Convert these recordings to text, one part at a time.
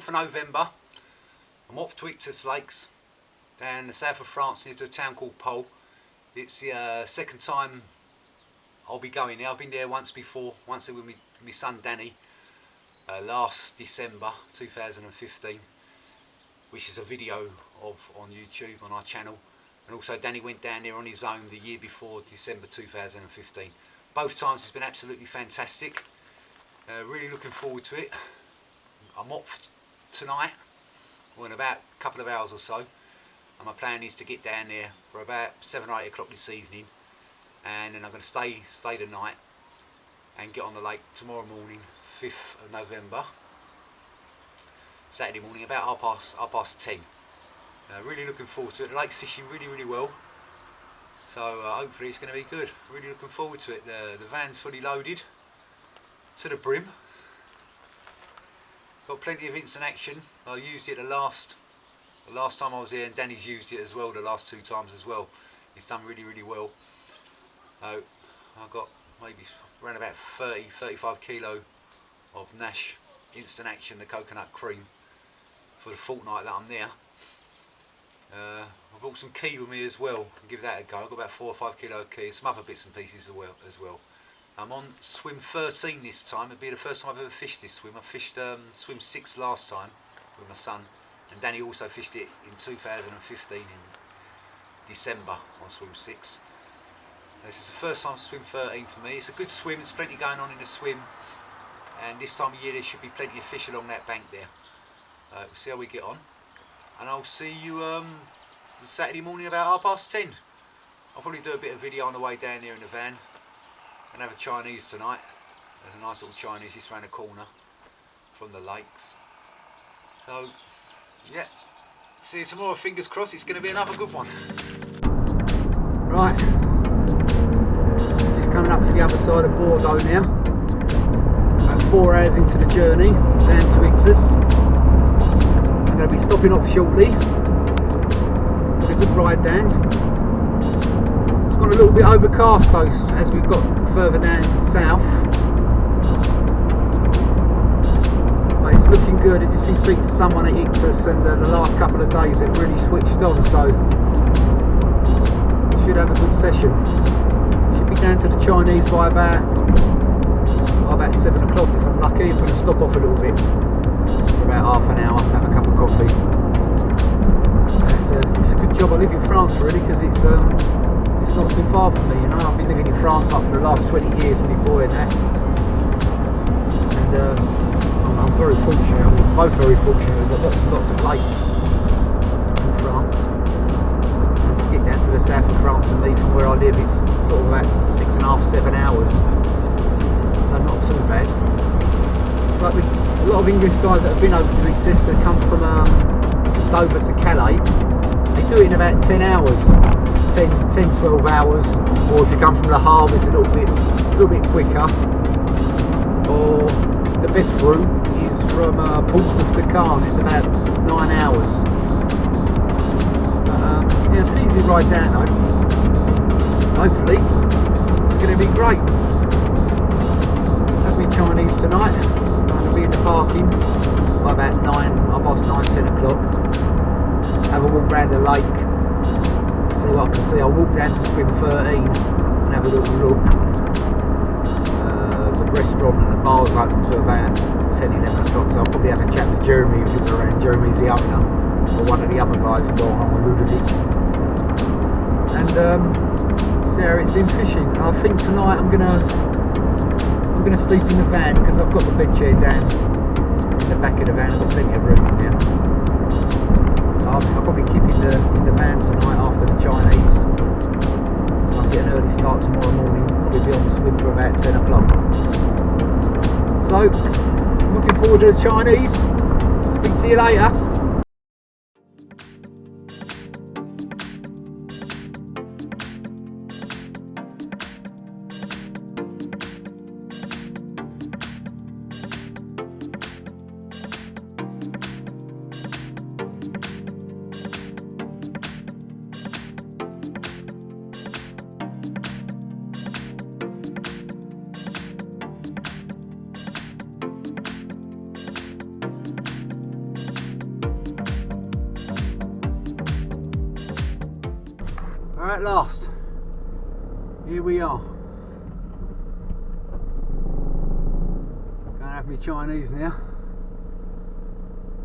4th of November. I'm off to Iktus Lakes, down the south of France, near to a town called Pole. It's the second time I'll be going there. I've been there once before, once with my son Danny, last December 2015, which is a video on YouTube on our channel. And also Danny went down there on his own the year before, December 2015. Both times it's been absolutely fantastic. Really looking forward to it. I'm off tonight, or in about a couple of hours or so. And my plan is to get down there for about 7 or 8 o'clock this evening. And then I'm going to stay the night and get on the lake tomorrow morning, 5th of November. Saturday morning, about half past 10. Really looking forward to it. The lake's fishing really well, so hopefully it's going to be good. Really looking forward to it. The van's fully loaded to the brim. Got plenty of instant action. I used it the last time I was here, and Danny's used it as well the last 2 times as well. It's done really well. So I've got maybe around about 30-35 kilo of Nash instant action, the coconut cream, for the fortnight that I'm there. I've brought some key with me as well, and give that a go. I've got about 4 or 5 kilo of key, some other bits and pieces as well. I'm on swim 13 this time. It'll be the first time I've ever fished this swim. I fished swim 6 last time with my son, and Danny also fished it in 2015 in December on swim 6. This is the first time swim 13 for me. It's a good swim, there's plenty going on in the swim, and this time of year there should be plenty of fish along that bank there. We'll see how we get on. And I'll see you Saturday morning about 10:30. I'll probably do a bit of video on the way down there in the van, and have a Chinese tonight. There's a nice little Chinese just round the corner from the lakes. So yeah, see you tomorrow, fingers crossed. It's going to be another good one. Right, just coming up to the other side of Bordeaux now. About 4 hours into the journey down to Iktus. I'm going to be stopping off shortly. Got a good ride down. It's gone a little bit overcast though as we've got further down south. But it's looking good. I just been speaking to someone at Iktus, and the last couple of days they've really switched on, so we should have a good session. Should be down to the Chinese by about 7 o'clock if I'm lucky. I'm going to stop off a little bit for about half an hour, have a cup of coffee. It's a good job I live in France really, because it's not too far from me, you know. I've been living in France for the last 20 years with my boy and that. And I'm very fortunate, we're both very fortunate. We've got lots of lakes in France. And to get down to the south of France and me from where I live, it's sort of about 6.5-7 hours. So not too bad. But a lot of English guys that have been over to Iktus, that come from Dover to Calais, they do it in about 10 hours, 10-12 hours, or if you come from Le Havre it's a little bit quicker, or the best route is from Portsmouth to Caen. It's about 9 hours. Yeah, it's an easy ride down though. Hopefully it's going to be great. Have me Chinese tonight. I'll be in the parking by about 10 o'clock. Have a walk round the lake, see what I can see. I'll walk down to swim 13 and have a little look. The restaurant and the bar's open to about 10-11 o'clock, so I'll probably have a chat with Jeremy if he's around. Jeremy's the owner, or one of the other guys as well. I'm a ludovic. And see how it's been fishing. I think tonight I'm gonna sleep in the van, because I've got the bed chair down in the back of the van. I've got plenty of room in there. I'll probably keep in the van tonight after the Chinese. So I'll get an early start tomorrow morning. We'll be on the swim for about 10 o'clock. So, looking forward to the Chinese. Speak to you later. at last, here we are. Gonna have me Chinese now,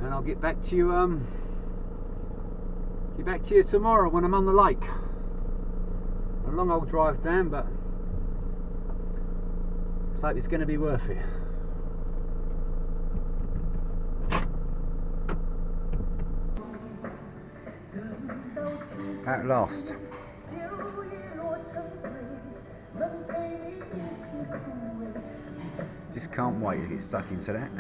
and I'll get back to you. Get back to you tomorrow when I'm on the lake. A long old drive down, but I hope it's going to be worth it. At last. Just can't wait to get stuck into that.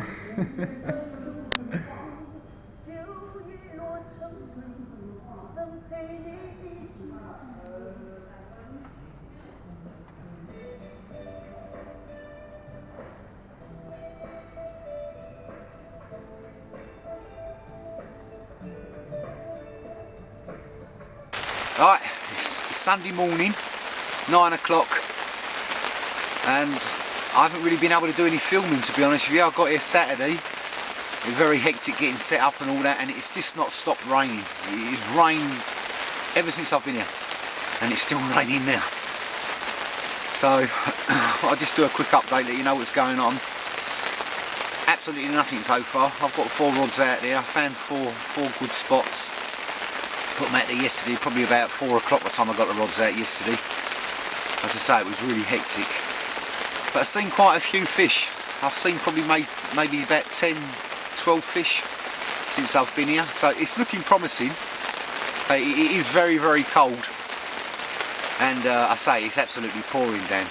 Right, it's Sunday morning, 9 o'clock, and I haven't really been able to do any filming, to be honest with you. I got here Saturday, it was very hectic getting set up and all that, and it's just not stopped raining. It's rained ever since I've been here, and it's still raining now. So I thought I'd just do a quick update, let you know what's going on. Absolutely nothing so far. I've got 4 rods out there. I found four good spots. Put them out there yesterday, probably about 4 o'clock by the time I got the rods out yesterday. As I say, it was really hectic. But I've seen quite a few fish. I've seen probably maybe about 10, 12 fish since I've been here. So it's looking promising. But it is very, very cold. And I say, it's absolutely pouring down.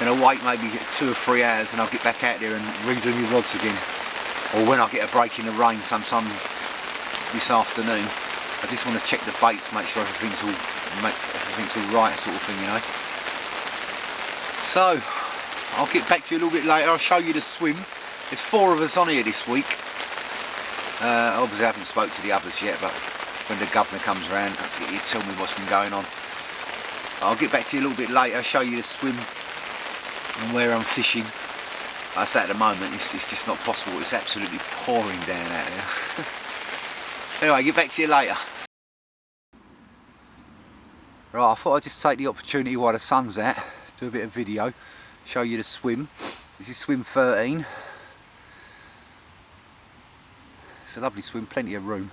Gonna wait maybe 2 or 3 hours and I'll get back out there and redo my rods again. Or when I get a break in the rain sometime this afternoon. I just want to check the baits, make sure everything's all right, sort of thing, you know. So I'll get back to you a little bit later. I'll show you the swim. There's 4 of us on here this week. Obviously I haven't spoke to the others yet, but when the governor comes around, he'll tell me what's been going on. I'll get back to you a little bit later, show you the swim and where I'm fishing. I say at the moment it's just not possible. It's absolutely pouring down out there. Anyway, get back to you later. Right, I thought I'd just take the opportunity while the sun's out, do a bit of video, show you the swim. This is swim 13. It's a lovely swim, plenty of room.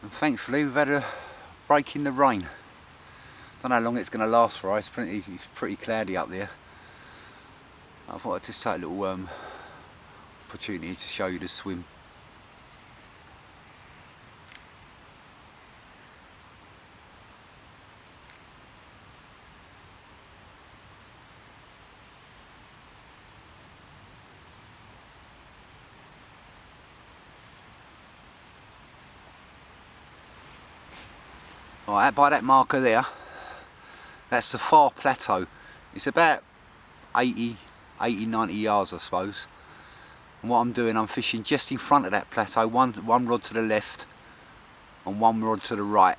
And thankfully we've had a break in the rain. Don't know how long it's going to last for. It's pretty cloudy up there. I thought I'd just take a little opportunity to show you the swim. Alright, by that marker there, that's the far plateau. It's about 80, 90 yards I suppose. And what I'm doing, I'm fishing just in front of that plateau, one rod to the left and 1 rod to the right.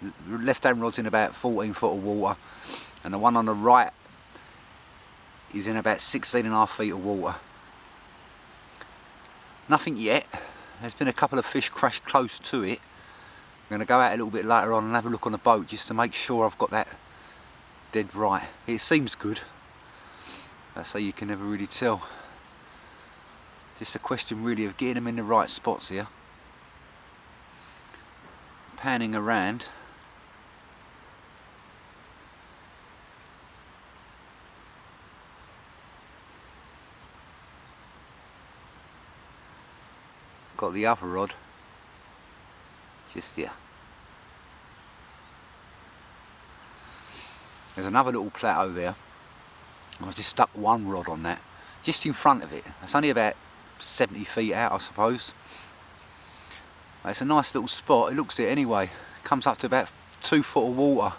The left hand rod's in about 14 foot of water and the one on the right is in about 16.5 feet of water. Nothing yet. There's been a couple of fish crash close to it. I'm going to go out a little bit later on and have a look on the boat just to make sure I've got that dead right. It seems good. That's how you can never really tell. Just a question really of getting them in the right spots here. Panning around. Got the other rod just here. There's another little plateau there. I've just stuck 1 rod on that, just in front of it. It's only about 70 feet out I suppose. It's a nice little spot, it looks it anyway. Comes up to about 2 foot of water.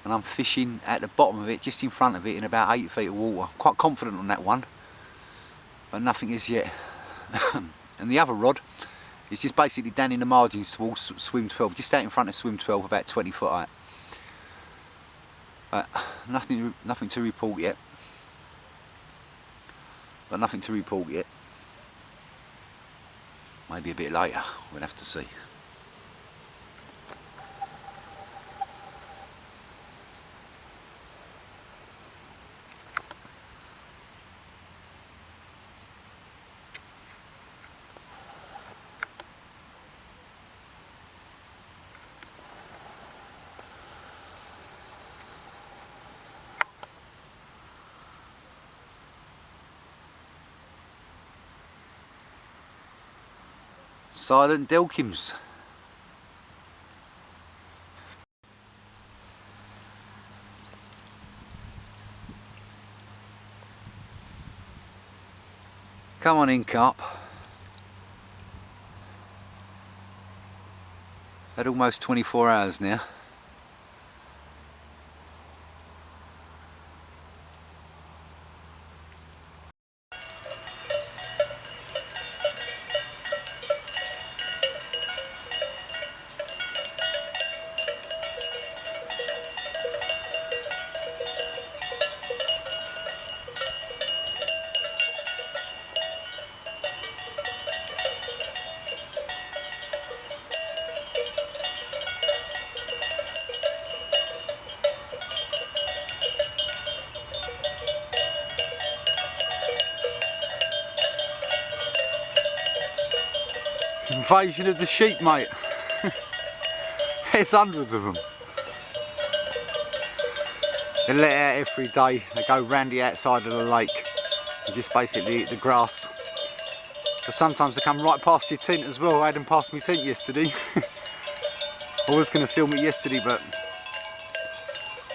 And I'm fishing at the bottom of it, just in front of it, in about 8 feet of water. Quite confident on that one, but nothing is yet. And the other rod is just basically down in the margins towards swim 12, just out in front of swim 12, about 20 foot height. Nothing to report yet. Maybe a bit later, we'll have to see. Silent Delkims. Come on in, Carp. Had almost 24 hours now. Invasion of the sheep, mate. There's hundreds of them. They let out every day. They go round the outside of the lake and just basically eat the grass. But sometimes they come right past your tent as well. I had them past my tent yesterday. I was going to film it yesterday, but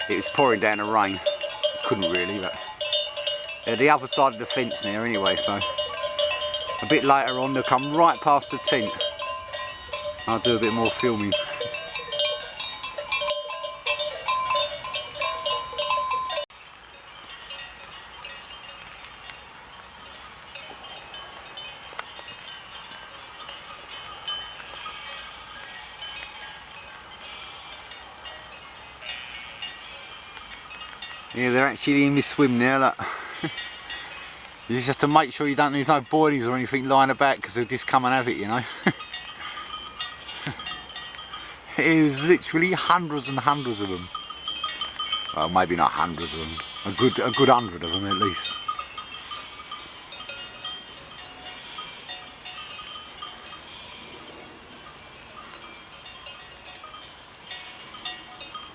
it was pouring down the rain. Couldn't really, but they're the other side of the fence now anyway, so a bit later on they'll come right past the tent. I'll do a bit more filming. Yeah, they're actually in this swim now, look. You just have to make sure you don't leave no boilies or anything lying about, because they'll just come and have it, you know. It was literally hundreds and hundreds of them. Well, maybe not hundreds of them. A good 100 of them at least.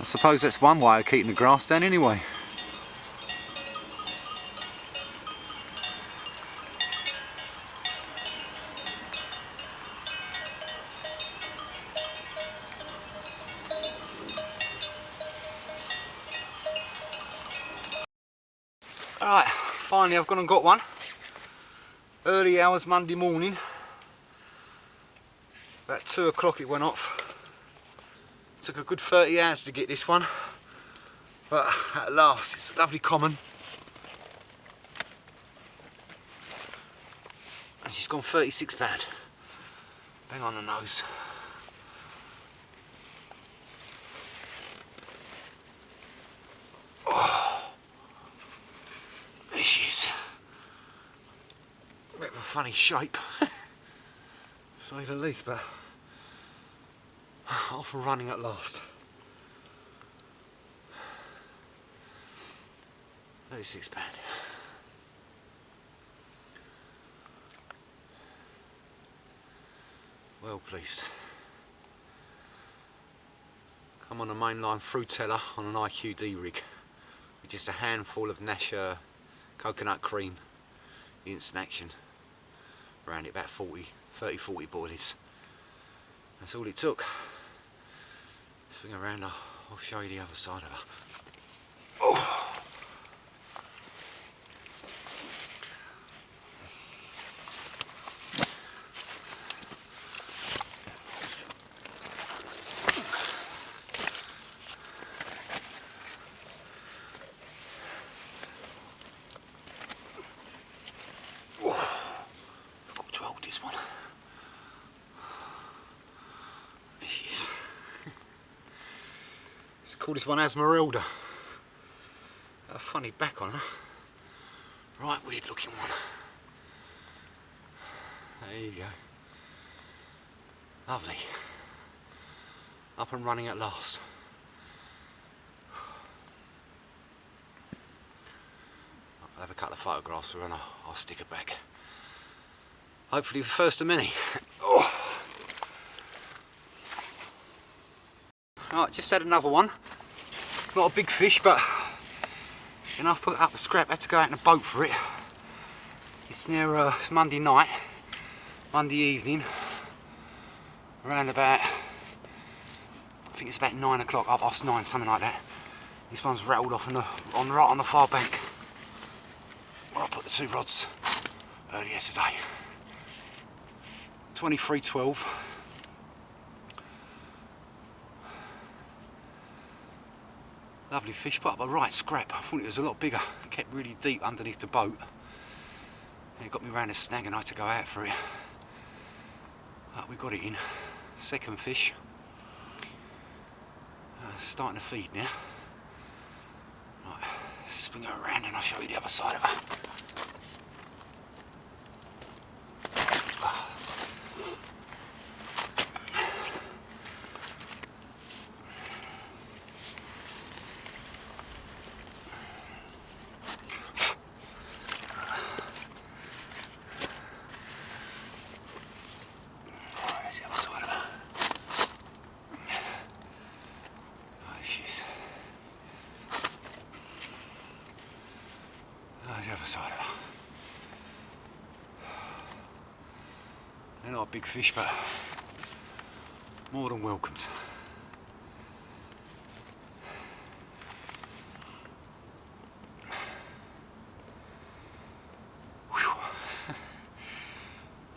I suppose that's one way of keeping the grass down anyway. Alright, finally I've gone and got one. Early hours Monday morning. About 2 o'clock it went off. Took a good 30 hours to get this one. But at last, it's a lovely common. And she's gone £36. Bang on the nose. Funny shape, say the least, but off and running at last. £36. Well pleased. I'm on a mainline fruiteller on an IQD rig with just a handful of Nasher coconut cream, instant action. Around it about 30-40 boilies. That's all it took. Swing around, I'll show you the other side of her. Oh. Call this one Esmeralda. A funny back on her. Right, weird looking one. There you go. Lovely. Up and running at last. I'll have a couple of photographs for her and I'll stick it back. Hopefully the first of many. Oh. Right, just had another one. Not a big fish, but enough to put up the scrap. Had to go out in a boat for it. It's near it's Monday night, Monday evening, around about, I think it's about 9 o'clock, 9:30, something like that. This one's rattled off right on the far bank where I put the 2 rods earlier today. 23.12. Lovely fish, put up a right scrap. I thought it was a lot bigger. It kept really deep underneath the boat. It got me round the snag and I had to go out for it. But we got it in. Second fish. Starting to feed now. Right, swing her around and I'll show you the other side of her. The other side of her. They're not a big fish, but more than welcomed.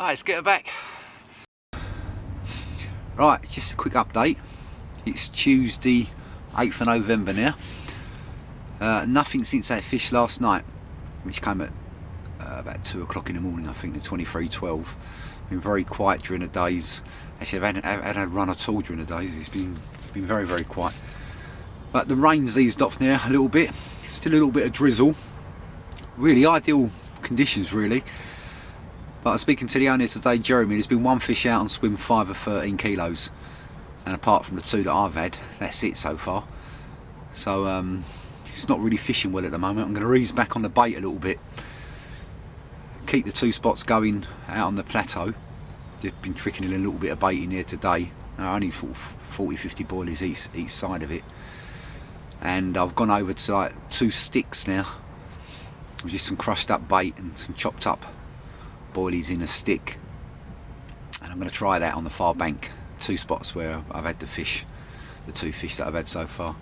Right, let's get her back. Right, just a quick update. It's Tuesday, 8th of November now. Nothing since that fish last night, which came at about 2 o'clock in the morning, I think, the 23.12. Been very quiet during the days. Actually, I've had a run at all during the days. It's been very, very quiet. But the rain's eased off now a little bit. Still a little bit of drizzle. Really ideal conditions, really. But I was speaking to the owner today, Jeremy. There's been one fish out on swim 5 of 13 kilos. And apart from the 2 that I've had, that's it so far. So, it's not really fishing well at the moment. I'm going to ease back on the bait a little bit. Keep the 2 spots going out on the plateau. They've been tricking in a little bit of bait in here today. Only 40-50 boilies each side of it. And I've gone over to like 2 sticks now. With just some crushed up bait and some chopped up boilies in a stick. And I'm going to try that on the far bank. 2 spots where I've had the 2 fish that I've had so far.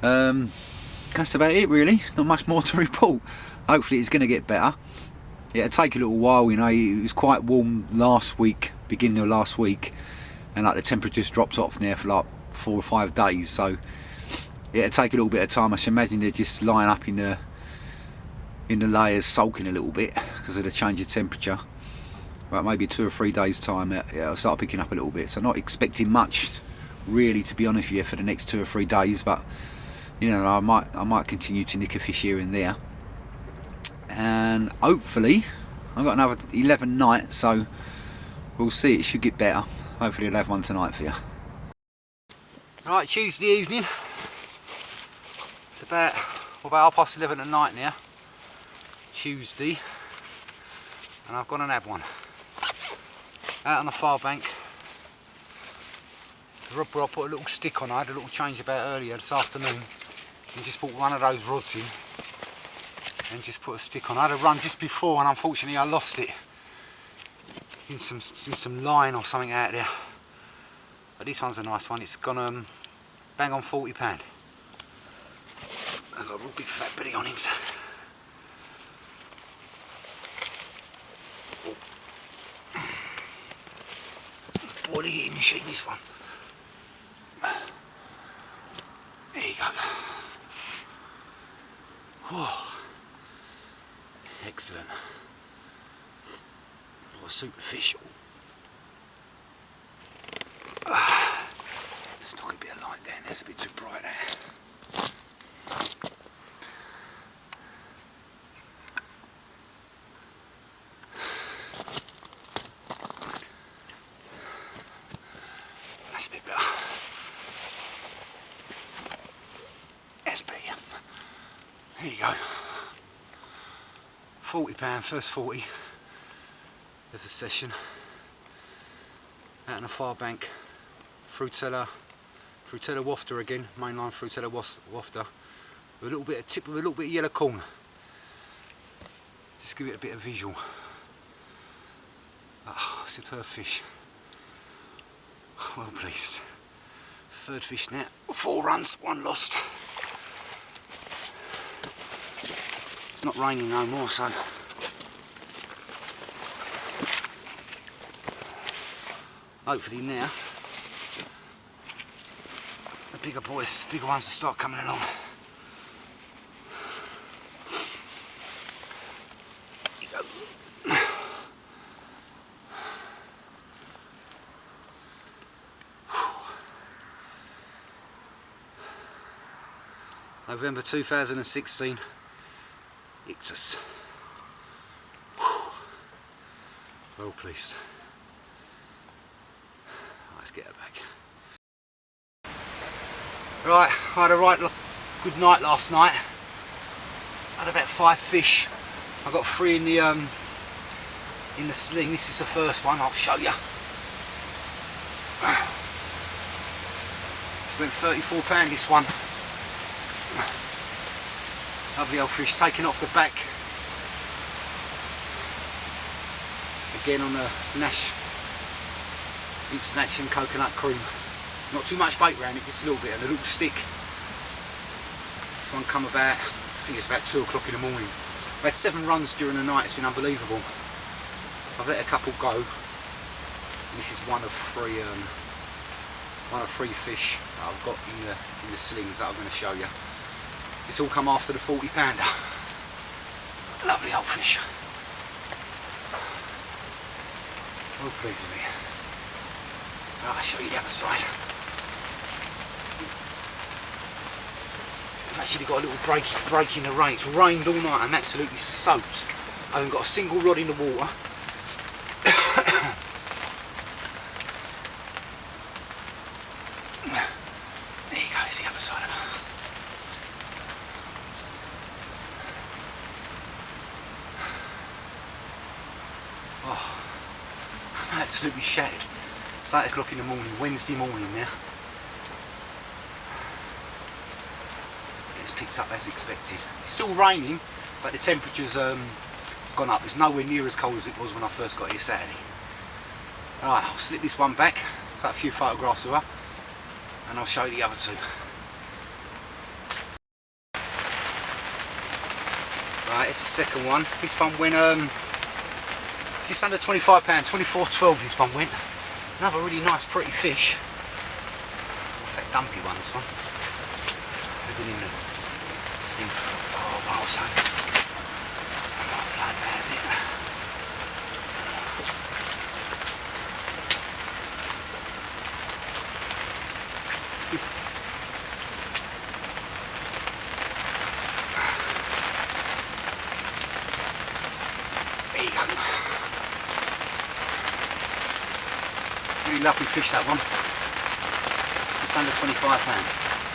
That's about it really, not much more to report. Hopefully it's going to get better. It'll take a little while, you know. It was quite warm last week, beginning of last week, and like the temperature's dropped off now for like 4 or 5 days, so it'll take a little bit of time. I should imagine they're just lying up in the layers, sulking a little bit because of the change of temperature. But maybe 2 or 3 days time it'll start picking up a little bit, so not expecting much really, to be honest with you, for the next 2 or 3 days. But you know, I might continue to nick a fish here and there, and hopefully I've got another 11 nights, so we'll see. It should get better. Hopefully I'll have one tonight for you. Right, Tuesday evening. It's about 11:30 at night now. Tuesday, and I've gone and had one out on the far bank. The rod where I put a little stick on, I had a little change about earlier this afternoon, and just put one of those rods in and just put a stick on. I had a run just before and unfortunately I lost it in some line or something out there. But this one's a nice one. It's gone bang on £40. I've got a real big fat belly on him. Boilie eating machine, this one. There you go. Oh, excellent. What a super fish. Stock a bit of light down there, it's a bit too bright there. Here you go. £40, first 40 of the session. Out on the far bank, Frutella wafter again, mainline Frutella wafter, with a little bit of tip with a little bit of yellow corn. Just give it a bit of visual. Oh, superb fish. Well pleased. Third fish now. 4 runs, 1 lost. It's not raining no more, so hopefully now the bigger boys, bigger ones will start coming along. November 2016, Iktus. Well pleased. Let's get her back. Right, I had a right good night last night. I had about 5 fish. I got 3 in the sling. This is the first one. I'll show you. Went £34 this one. Lovely old fish, taken off the back. Again on a Nash Instant Action coconut cream. Not too much bait around it, just a little bit, and a little stick. This one come about, I think it's about 2 o'clock in the morning. I've had 7 runs during the night, it's been unbelievable. I've let a couple go. And this is one of 3 fish that I've got in the slings that I'm going to show you. It's all come after the 40 pounder. Lovely old fish. Well pleased with me. Right, I'll show you the other side. I've actually got a little break in the rain. It's rained all night. I'm absolutely soaked. I haven't got a single rod in the water. There you go, it's the other side of it. Oh, I'm absolutely shattered. It's 8 o'clock in the morning, Wednesday morning now. It's picked up as expected. It's still raining, but the temperature's gone up. It's nowhere near as cold as it was when I first got here Saturday. Alright, I'll slip this one back, take a few photographs of her, and I'll show you the other 2. Right, it's the second one. This one went just under £25, 24.12 this one went. Another really nice pretty fish. Fat dumpy one this one. They've been in the sling for quite a while, so I might blood that a bit. There you go. Really lovely fish, that one. Just under £25,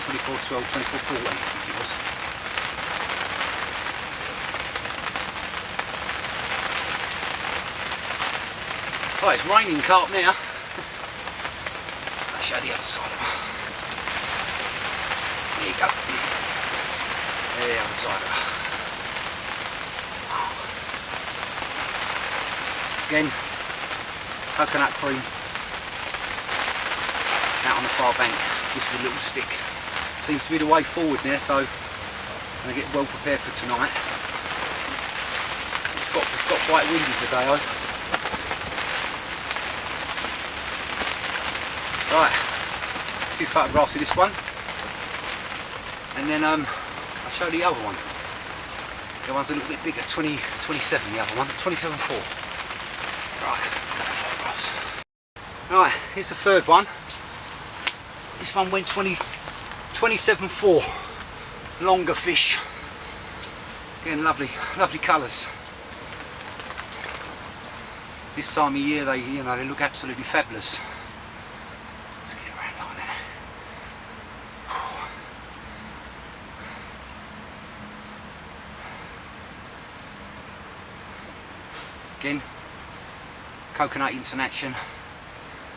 24.12, 24.40 I think it was. Oh, it's raining carp now. I'll show you the other side of her. There you go. There the other side of her. Again, coconut cream. Out on the far bank, just with a little stick. Seems to be the way forward now, so I'm going to get well prepared for tonight. It's got quite windy today, though. Right, a few photographs of this one, and then I'll show the other one. The one's a little bit bigger, 27 the other one, 27.4. Right, got the photographs. Right, here's the third one. This one went 27.4. Longer fish. Again, lovely colours. This time of year, they look absolutely fabulous. Let's get around like that. Again, coconut instant action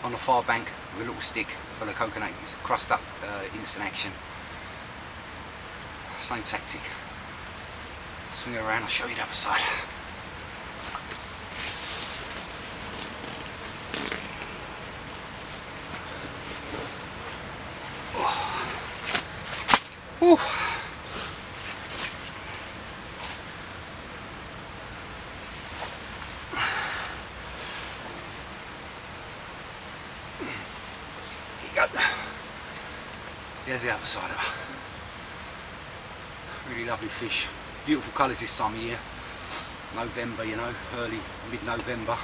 on the far bank with a little stick full of coconut. It's crust up instant action. Same tactic. Swing it around, I'll show you the other side. Whew. There you go. There's the other side of her. Really lovely fish. Beautiful colours this time of year. November, you know, early, mid-November.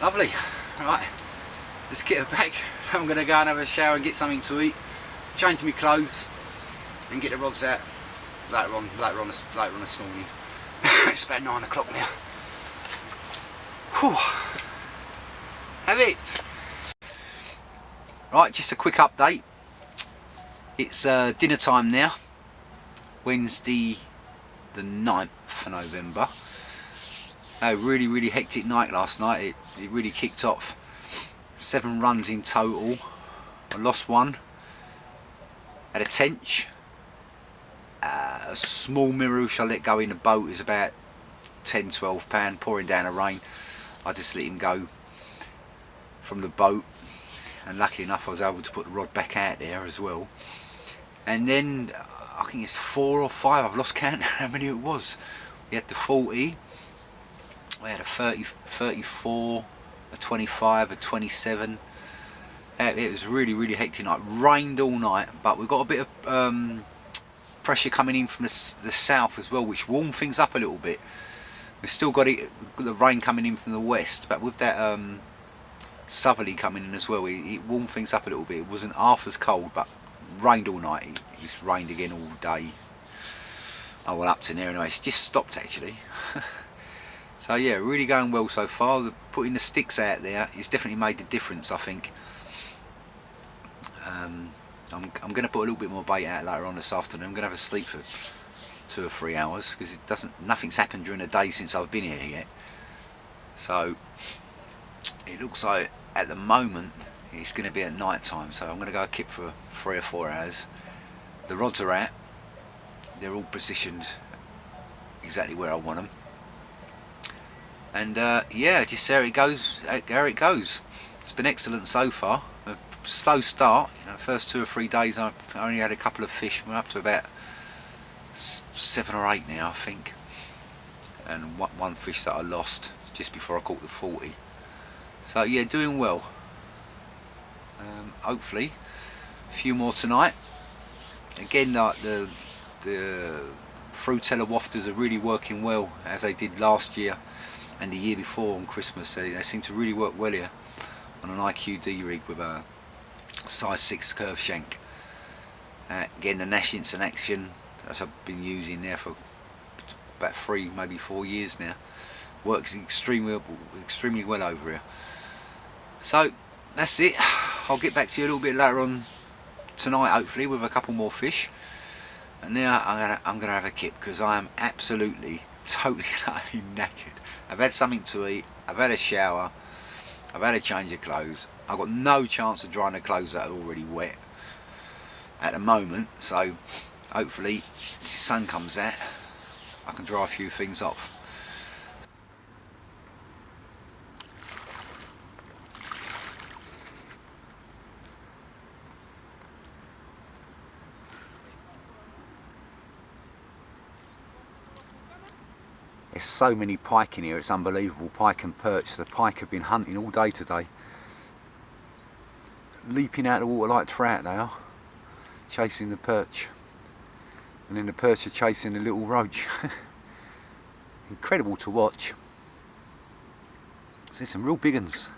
Lovely. Right, let's get her back. I'm going to go and have a shower and get something to eat, change my clothes and get the rods out later on this morning. It's about 9 o'clock now. Whew. Have it. Right, just a quick update. It's dinner time now, Wednesday the 9th of November. A really hectic night last night. It really kicked off. 7 runs in total. I lost 1. Had a tench. A small mirror which I let go in the boat is about 10-12 pound, pouring down the rain. I just let him go from the boat, and luckily enough I was able to put the rod back out there as well. And then I think it's 4 or 5, I've lost count how many it was. We had the 40, we had a 30, 34, a 25, a 27. It was really hectic night. Rained all night, but we've got a bit of pressure coming in from the south as well, which warmed things up a little bit. We've still got the rain coming in from the west, but with that southerly coming in as well, it warmed things up a little bit. It wasn't half as cold, but rained all night. It's rained again all day. Oh well, up to there anyway. It's just stopped actually. So yeah, really going well so far. Putting the sticks out there, it's definitely made the difference, I think. I'm going to put a little bit more bait out later on this afternoon. I'm going to have a sleep for 2 or 3 hours because nothing's happened during the day since I've been here yet. So it looks like at the moment it's going to be at night time. So I'm going to go kip for 3 or 4 hours. The rods are out. They're all positioned exactly where I want them. And yeah, just there it goes. There it goes. It's been excellent so far. A slow start. You know, first 2 or 3 days I only had a couple of fish. We're up to about 7 or 8 now, I think. And one fish that I lost just before I caught the 40. So yeah, doing well. Hopefully, a few more tonight. Again, like the Frutella wafters are really working well, as they did last year and the year before on Christmas. They seem to really work well here on an IQD rig with a size 6 curve shank. Again, the Nash instant action that I've been using there for about 3, maybe 4 years now, works extremely well over here. So that's it. I'll get back to you a little bit later on tonight, hopefully, with a couple more fish. And now I'm gonna have a kip because I am absolutely, totally knackered. I've had something to eat. I've had a shower. I've had a change of clothes. I've got no chance of drying the clothes that are already wet at the moment. So hopefully, as the sun comes out, I can dry a few things off. There's so many pike in here, it's unbelievable. Pike and perch. The pike have been hunting all day today. Leaping out of the water like trout they are. Chasing the perch. And then the perch are chasing the little roach. Incredible to watch. There's some real big ones.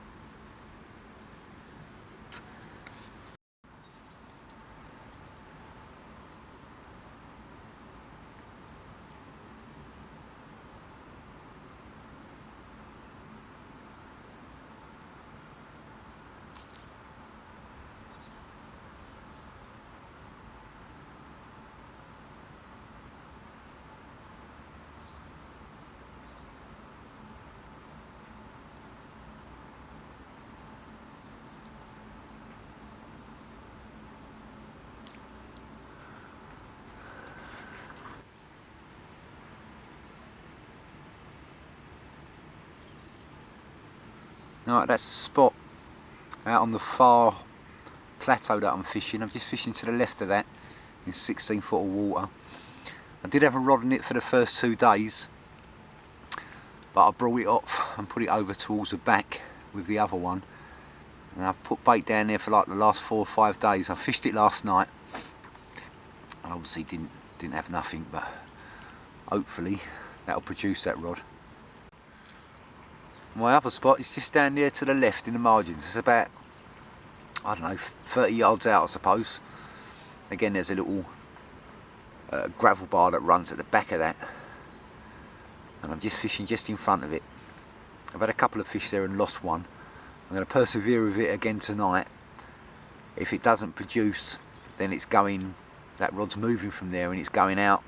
Alright, that's the spot out on the far plateau that I'm fishing. I'm just fishing to the left of that in 16 foot of water. I did have a rod in it for the first 2 days, but I brought it off and put it over towards the back with the other one, and I've put bait down there for like the last 4 or 5 days. I fished it last night and obviously didn't have nothing, but hopefully that'll produce that rod. My other spot is just down there to the left in the margins. It's about, I don't know, 30 yards out I suppose. Again, there's a little gravel bar that runs at the back of that, and I'm just fishing just in front of it. I've had a couple of fish there and lost one. I'm going to persevere with it again tonight. If it doesn't produce, then it's going, that rod's moving from there and it's going out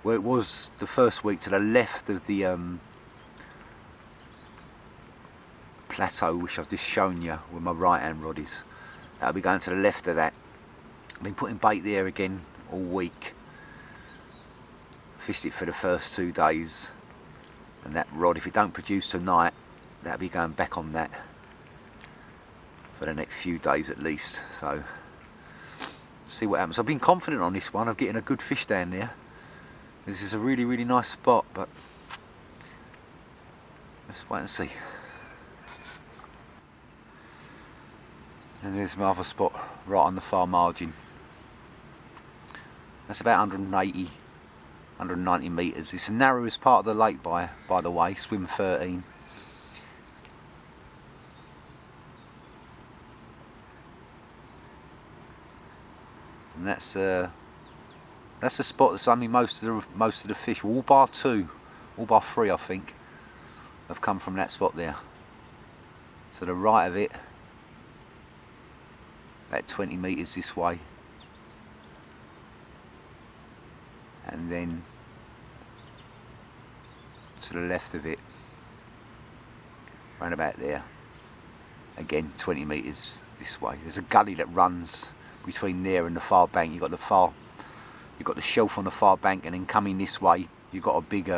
where it was the first week, to the left of the plateau which I've just shown you where my right hand rod is. That'll be going to the left of that. I've been putting bait there again all week. Fished it for the first 2 days, and that rod, if it don't produce tonight, that'll be going back on that for the next few days at least. So see what happens. I've been confident on this one of getting a good fish down there. This is a really nice spot, but let's wait and see. And there's my other spot right on the far margin. That's about 190 metres. It's the narrowest part of the lake by the way, swim 13. And that's a spot that's only most of the fish, all bar 2, all bar 3 I think, have come from that spot there. To the right of it, about 20 metres this way, and then to the left of it, round about there, again 20 metres this way. There's a gully that runs between there and the far bank. You've got the shelf on the far bank, and then coming this way you've got a big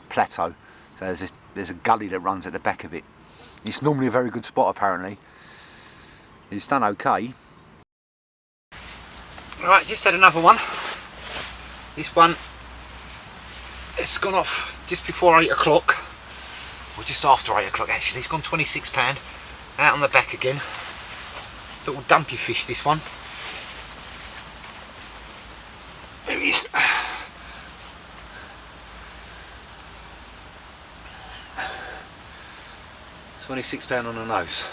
plateau. So there's a gully that runs at the back of it. It's normally a very good spot apparently. It's done okay. Right, just had another one. This one, it's gone off just before 8 o'clock, or just after 8 o'clock actually. It's gone 26 pound, out on the back again. Little dumpy fish this one. There he is. £26 on the nose.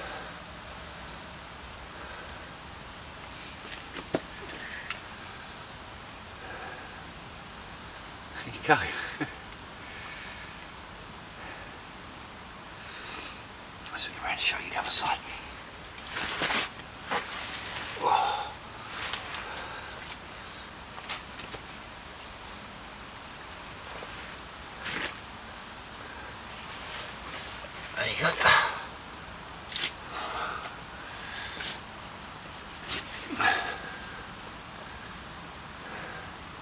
There you go. Let's swing around and show you the other side. Whoa. There you go.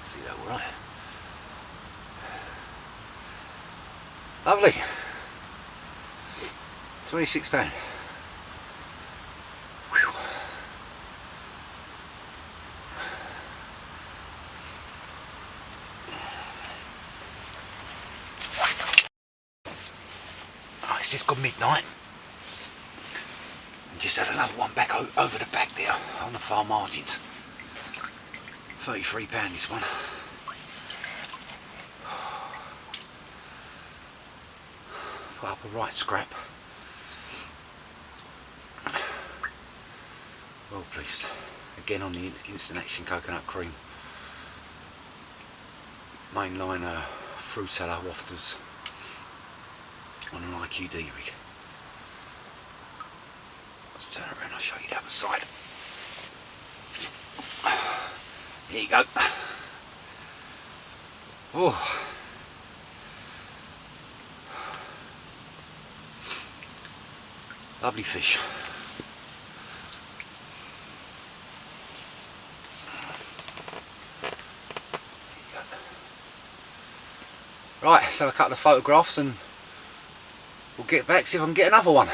See that all right? Lovely. £26. Whew. Oh, it's just gone midnight. And just had another one back over the back there on the far margins. £33 this one. Put up a right scrap. Well pleased. Again on the instant action coconut cream. Mainline Frutella wafters on an IQD rig. Let's turn around, I'll show you the other side. Here you go. Oh. Lovely fish. Right, let's have a couple of photographs and we'll get back, see if I can get another one.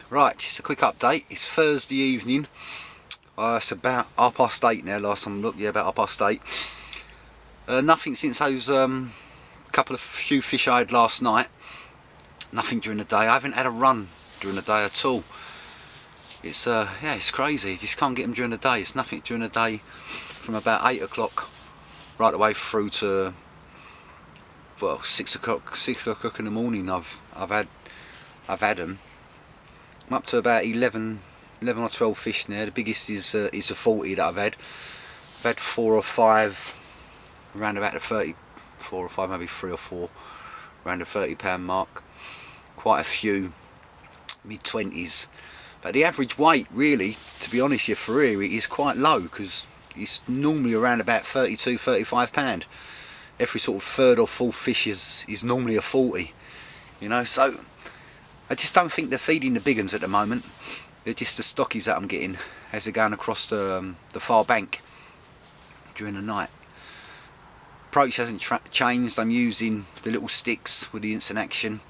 Right, just a quick update. It's Thursday evening. It's about 8:30 now. Last time I looked, yeah, about 8:30. Nothing since those few fish I had last night. Nothing during the day. I haven't had a run during the day at all. It's yeah, it's crazy. You just can't get them during the day. It's nothing during the day from about 8 o'clock right the way through to, well, 6 o'clock in the morning. I've had them. I'm up to about 11 or 12 fish now. The biggest is a 40 that I've had. I've had 4 or 5 around about the 30, 4 or 5, maybe 3 or 4 around the £30 mark. Quite a few mid-20s, but the average weight, really, to be honest, for here is quite low, because it's normally around about 32, 35 pound. Every sort of third or fourth fish is normally a 40, you know. So I just don't think they're feeding the big ones at the moment. They're just the stockies that I'm getting as they're going across the far bank during the night. Approach hasn't changed. I'm using the little sticks with the instant action.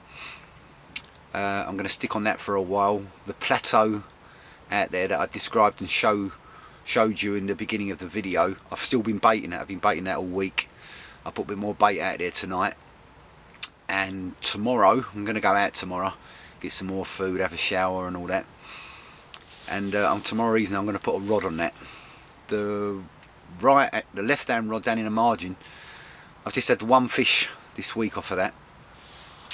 I'm going to stick on that for a while. The plateau out there that I described and showed you in the beginning of the video, I've still been baiting that. I've been baiting that all week. I put a bit more bait out there tonight, and tomorrow I'm going to go out tomorrow, get some more food, have a shower and all that, and on tomorrow evening I'm going to put a rod on that. The left hand rod down in the margin, I've just had one fish this week off of that.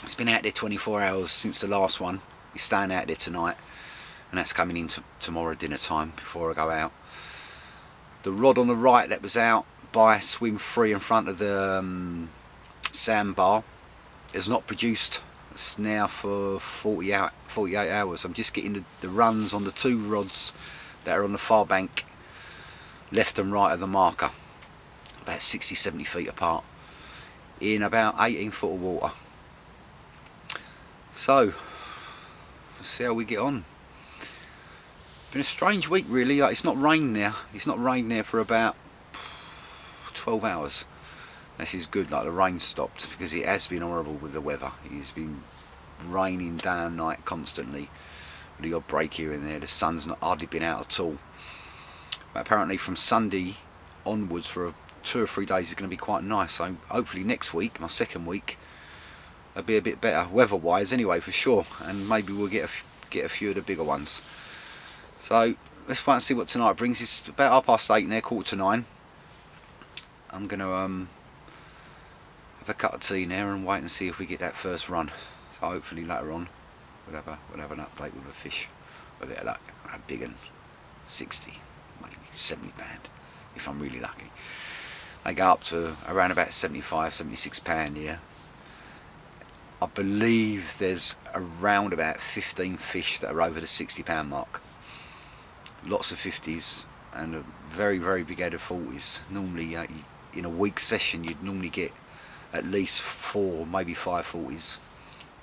It's been out there 24 hours since the last one. It's staying out there tonight, and that's coming in tomorrow dinner time before I go out. The rod on the right that was out by Swim 3 in front of the sandbar has not produced. It's now for 48 hours. I'm just getting the runs on the 2 rods that are on the far bank, left and right of the marker, about 60-70 feet apart, in about 18 foot of water. So, let's see how we get on. Been a strange week, really. Like, it's not rained there. It's not rained there for about 12 hours. This is good. Like, the rain stopped, because it has been horrible with the weather. It's been raining day and night constantly, with the odd break here and there. The sun's not hardly been out at all. But apparently from Sunday onwards for 2 or 3 days is going to be quite nice. So hopefully next week, my second week, it'll be a bit better weather-wise anyway, for sure, and maybe we'll get a few of the bigger ones. So let's wait and see what tonight brings. It's about 8:30 now, 8:45. I'm going to have a cup of tea now and wait and see if we get that first run. So hopefully later on we'll have an update with a fish, a bit of luck, a big one, 60, maybe 70 pound if I'm really lucky. They go up to around about 75, 76 pound here. I believe there's around about 15 fish that are over the 60 pound mark. Lots of 50s and a very, very big head of 40s. Normally in a week session you'd normally get at least 4, maybe 5 40s,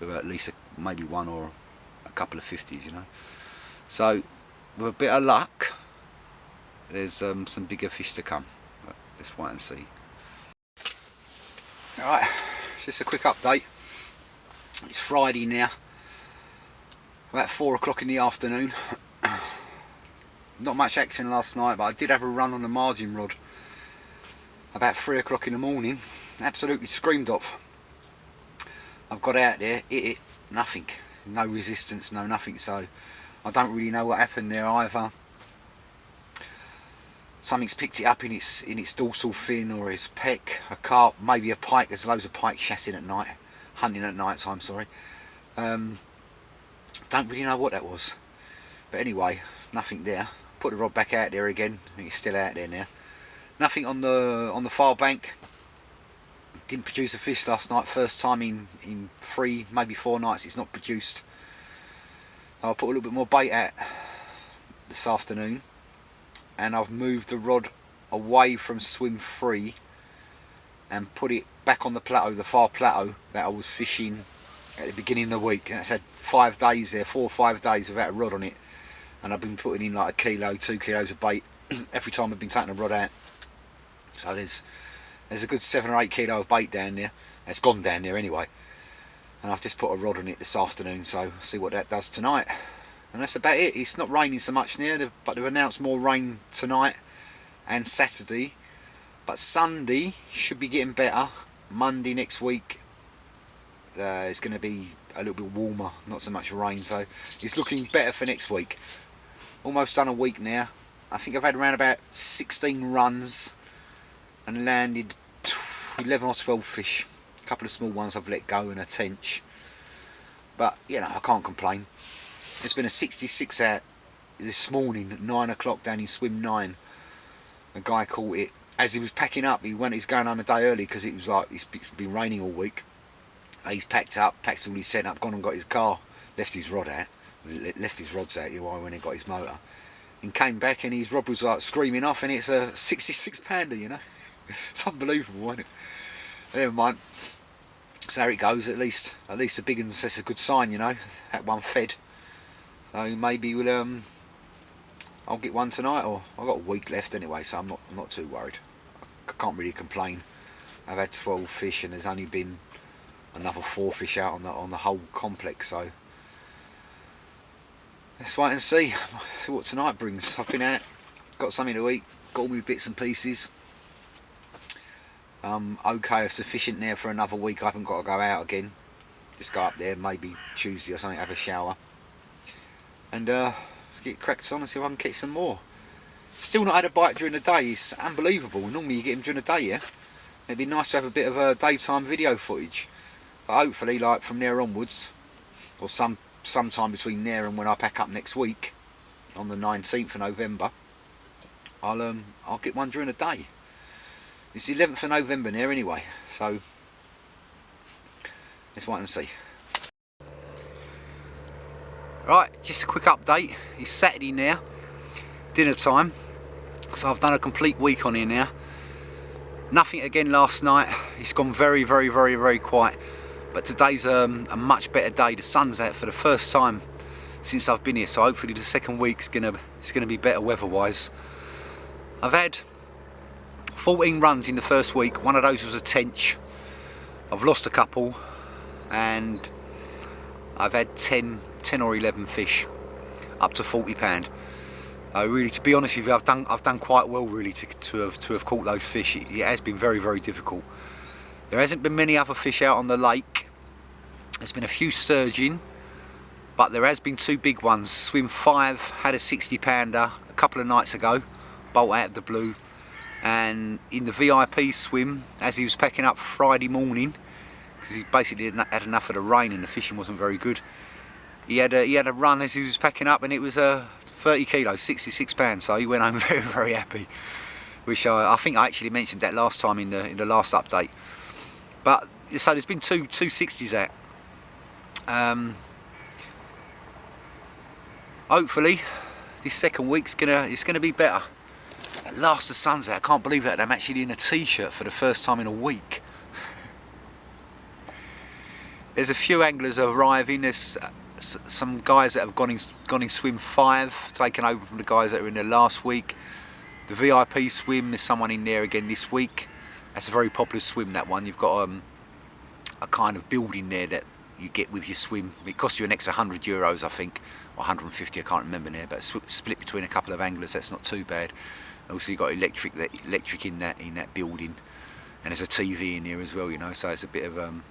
with at least maybe 1 or a couple of 50s, you know. So with a bit of luck, there's some bigger fish to come. But let's wait and see. Alright, just a quick update. It's Friday now, about 4 o'clock in the afternoon. Not much action last night, but I did have a run on the margin rod about 3 o'clock in the morning. Absolutely screamed off. I've got out there, hit it, nothing, no resistance, no nothing. So I don't really know what happened there either. Something's picked it up in its dorsal fin or its peck. A carp, maybe a pike. There's loads of pike chassing at night, hunting at night time. Sorry. Don't really know what that was, but anyway, nothing there. Put the rod back out there again. I think it's still out there now. Nothing on the far bank. Didn't produce a fish last night. First time in 3, maybe 4 nights it's not produced. I'll put a little bit more bait out this afternoon, and I've moved the rod away from Swim 3 and put it back on the plateau, the far plateau that I was fishing at the beginning of the week. And it's had 5 days there, 4 or 5 days without a rod on it, and I've been putting in like 1 kilo, 2 kilos of bait every time I've been taking a rod out. So there's a good 7 or 8 kilo of bait down there. It's gone down there anyway, and I've just put a rod on it this afternoon, so see what that does tonight. and that's about it. It's not raining so much now, but they've announced more rain tonight and Saturday, but Sunday should be getting better. Monday next week it's going to be a little bit warmer, not so much rain, so it's looking better for next week. Almost done a week now. I think I've had around about 16 runs and landed 11 or 12 fish. A couple of small ones I've let go and a tench, but you know, I can't complain. It's been a 66 out this morning at 9 o'clock down in swim 9. A guy caught it as he was packing up. He's going home a day early because it was like it's been raining all week. He's packed up, packed all his set up, gone and got his car, left his rods out, when he got his motor, and came back and his rod was like screaming off, and it's a 66 pounder, you know. It's unbelievable, isn't it? Never mind. So there it goes. At least the big ones, that's a good sign, you know. That one fed. So maybe we'll I'll get one tonight, or I've got a week left anyway, so I'm not too worried. I can't really complain. I've had 12 fish and there's only been another 4 fish out on the whole complex, so let's wait and see what tonight brings. I've been out, got something to eat, got all my bits and pieces. Okay, sufficient now for another week. I haven't got to go out again. Just go up there maybe Tuesday or something, have a shower, and get cracked on and see if I can catch some more. Still not had a bite during the day. It's unbelievable. Normally you get them during the day, yeah. It'd be nice to have a bit of daytime video footage. But hopefully, like from there onwards, or sometime between there and when I pack up next week, on the 19th of November, I'll get one during the day. It's the 11th of November now anyway, so let's wait and see. Right, just a quick update. It's Saturday now, dinner time, so I've done a complete week on here now. Nothing again last night. It's gone very, very, very, very quiet. But today's a much better day. The sun's out for the first time since I've been here, so hopefully the second week's gonna be better weather-wise. I've had 14 runs in the first week. One of those was a tench. I've lost a couple, and I've had 10 or 11 fish, up to 40 pound. Really, to be honest with you, I've done quite well really to have caught those fish. It has been very, very difficult. There hasn't been many other fish out on the lake. There's been a few sturgeon, but there has been 2 big ones. Swim 5 had a 60 pounder a couple of nights ago, bolt out of the blue, and in the VIP swim, as he was packing up Friday morning, because he basically had enough of the rain and the fishing wasn't very good, he had a run as he was packing up, and it was 30 kilos, 66 pounds, so he went home very, very happy, which I think I actually mentioned that last time in the last update. But so there's been two 60s out. Hopefully this second week's gonna be better. At last the sun's out. I can't believe that I'm actually in a t-shirt for the first time in a week. There's a few anglers arriving. There's some guys that have gone in swim 5, taken over from the guys that were in there last week. The VIP swim, there's someone in there again this week. That's a very popular swim, that one. You've got a kind of building there that you get with your swim. It costs you an extra €100, I think, or 150, I can't remember now, but split between a couple of anglers, that's not too bad. Also you've got electric in that building, and there's a TV in here as well, you know, so it's a bit of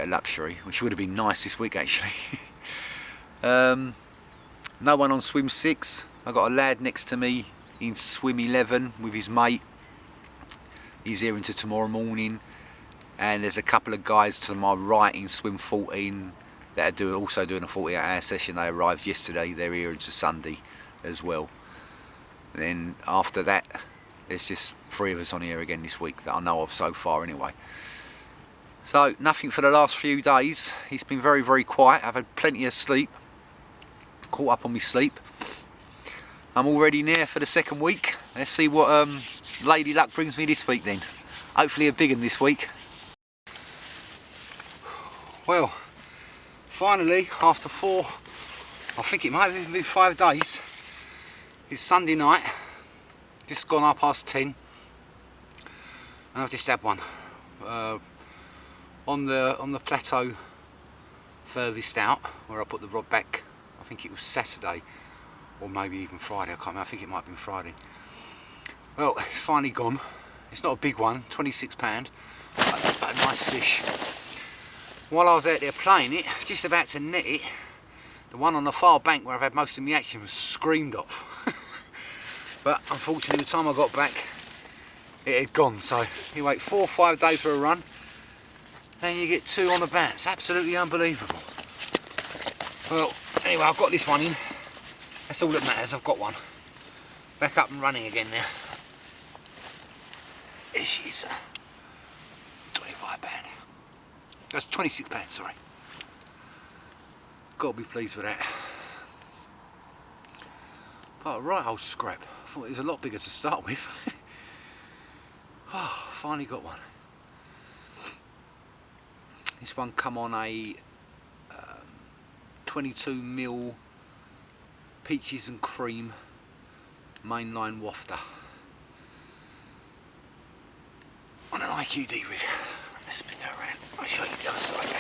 luxury, which would have been nice this week actually. No one on swim 6. I've got a lad next to me in swim 11 with his mate. He's here until tomorrow morning, and there's a couple of guys to my right in swim 14 that are also doing a 48-hour session. They arrived yesterday. They're here until Sunday as well. And then after that, there's just 3 of us on here again this week that I know of so far anyway. So nothing for the last few days. It's been very, very quiet. I've had plenty of sleep, caught up on my sleep. I'm all ready now for the second week. Let's see what Lady Luck brings me this week then. Hopefully a big one this week. Well, finally, after 4, I think it might have even been 5 days, it's Sunday night, just gone 10:30, and I've just had one. On the plateau furthest out, where I put the rod back I think it was Saturday or maybe even Friday, I can't remember, I think it might have been Friday. Well, it's finally gone. It's not a big one, £26, but a nice fish. While I was out there playing it, just about to net it, the one on the far bank where I've had most of the action was screamed off. But unfortunately, by the time I got back, it had gone. So you wait 4 or 5 days for a run, and you get 2 on the bat. It's absolutely unbelievable. Well, anyway, I've got this one in. That's all that matters. I've got one. Back up and running again now. There she is. £25. That's £26, sorry. Got to be pleased with that. But a right old scrap. I thought it was a lot bigger to start with. Oh, finally got one. This one come on a 22mm peaches and cream mainline wafter on an IQD rig. Let's spin that around. I'll show you the other side.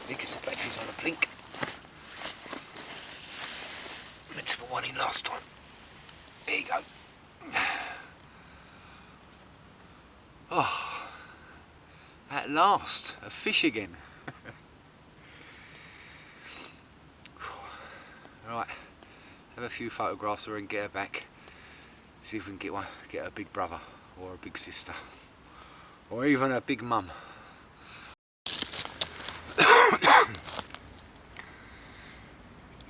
Because the battery's on a blink. I meant to put one in last time. There you go. Oh, at last, a fish again. Right, let's have a few photographs of her and get her back. See if we can get a big brother or a big sister, or even a big mum.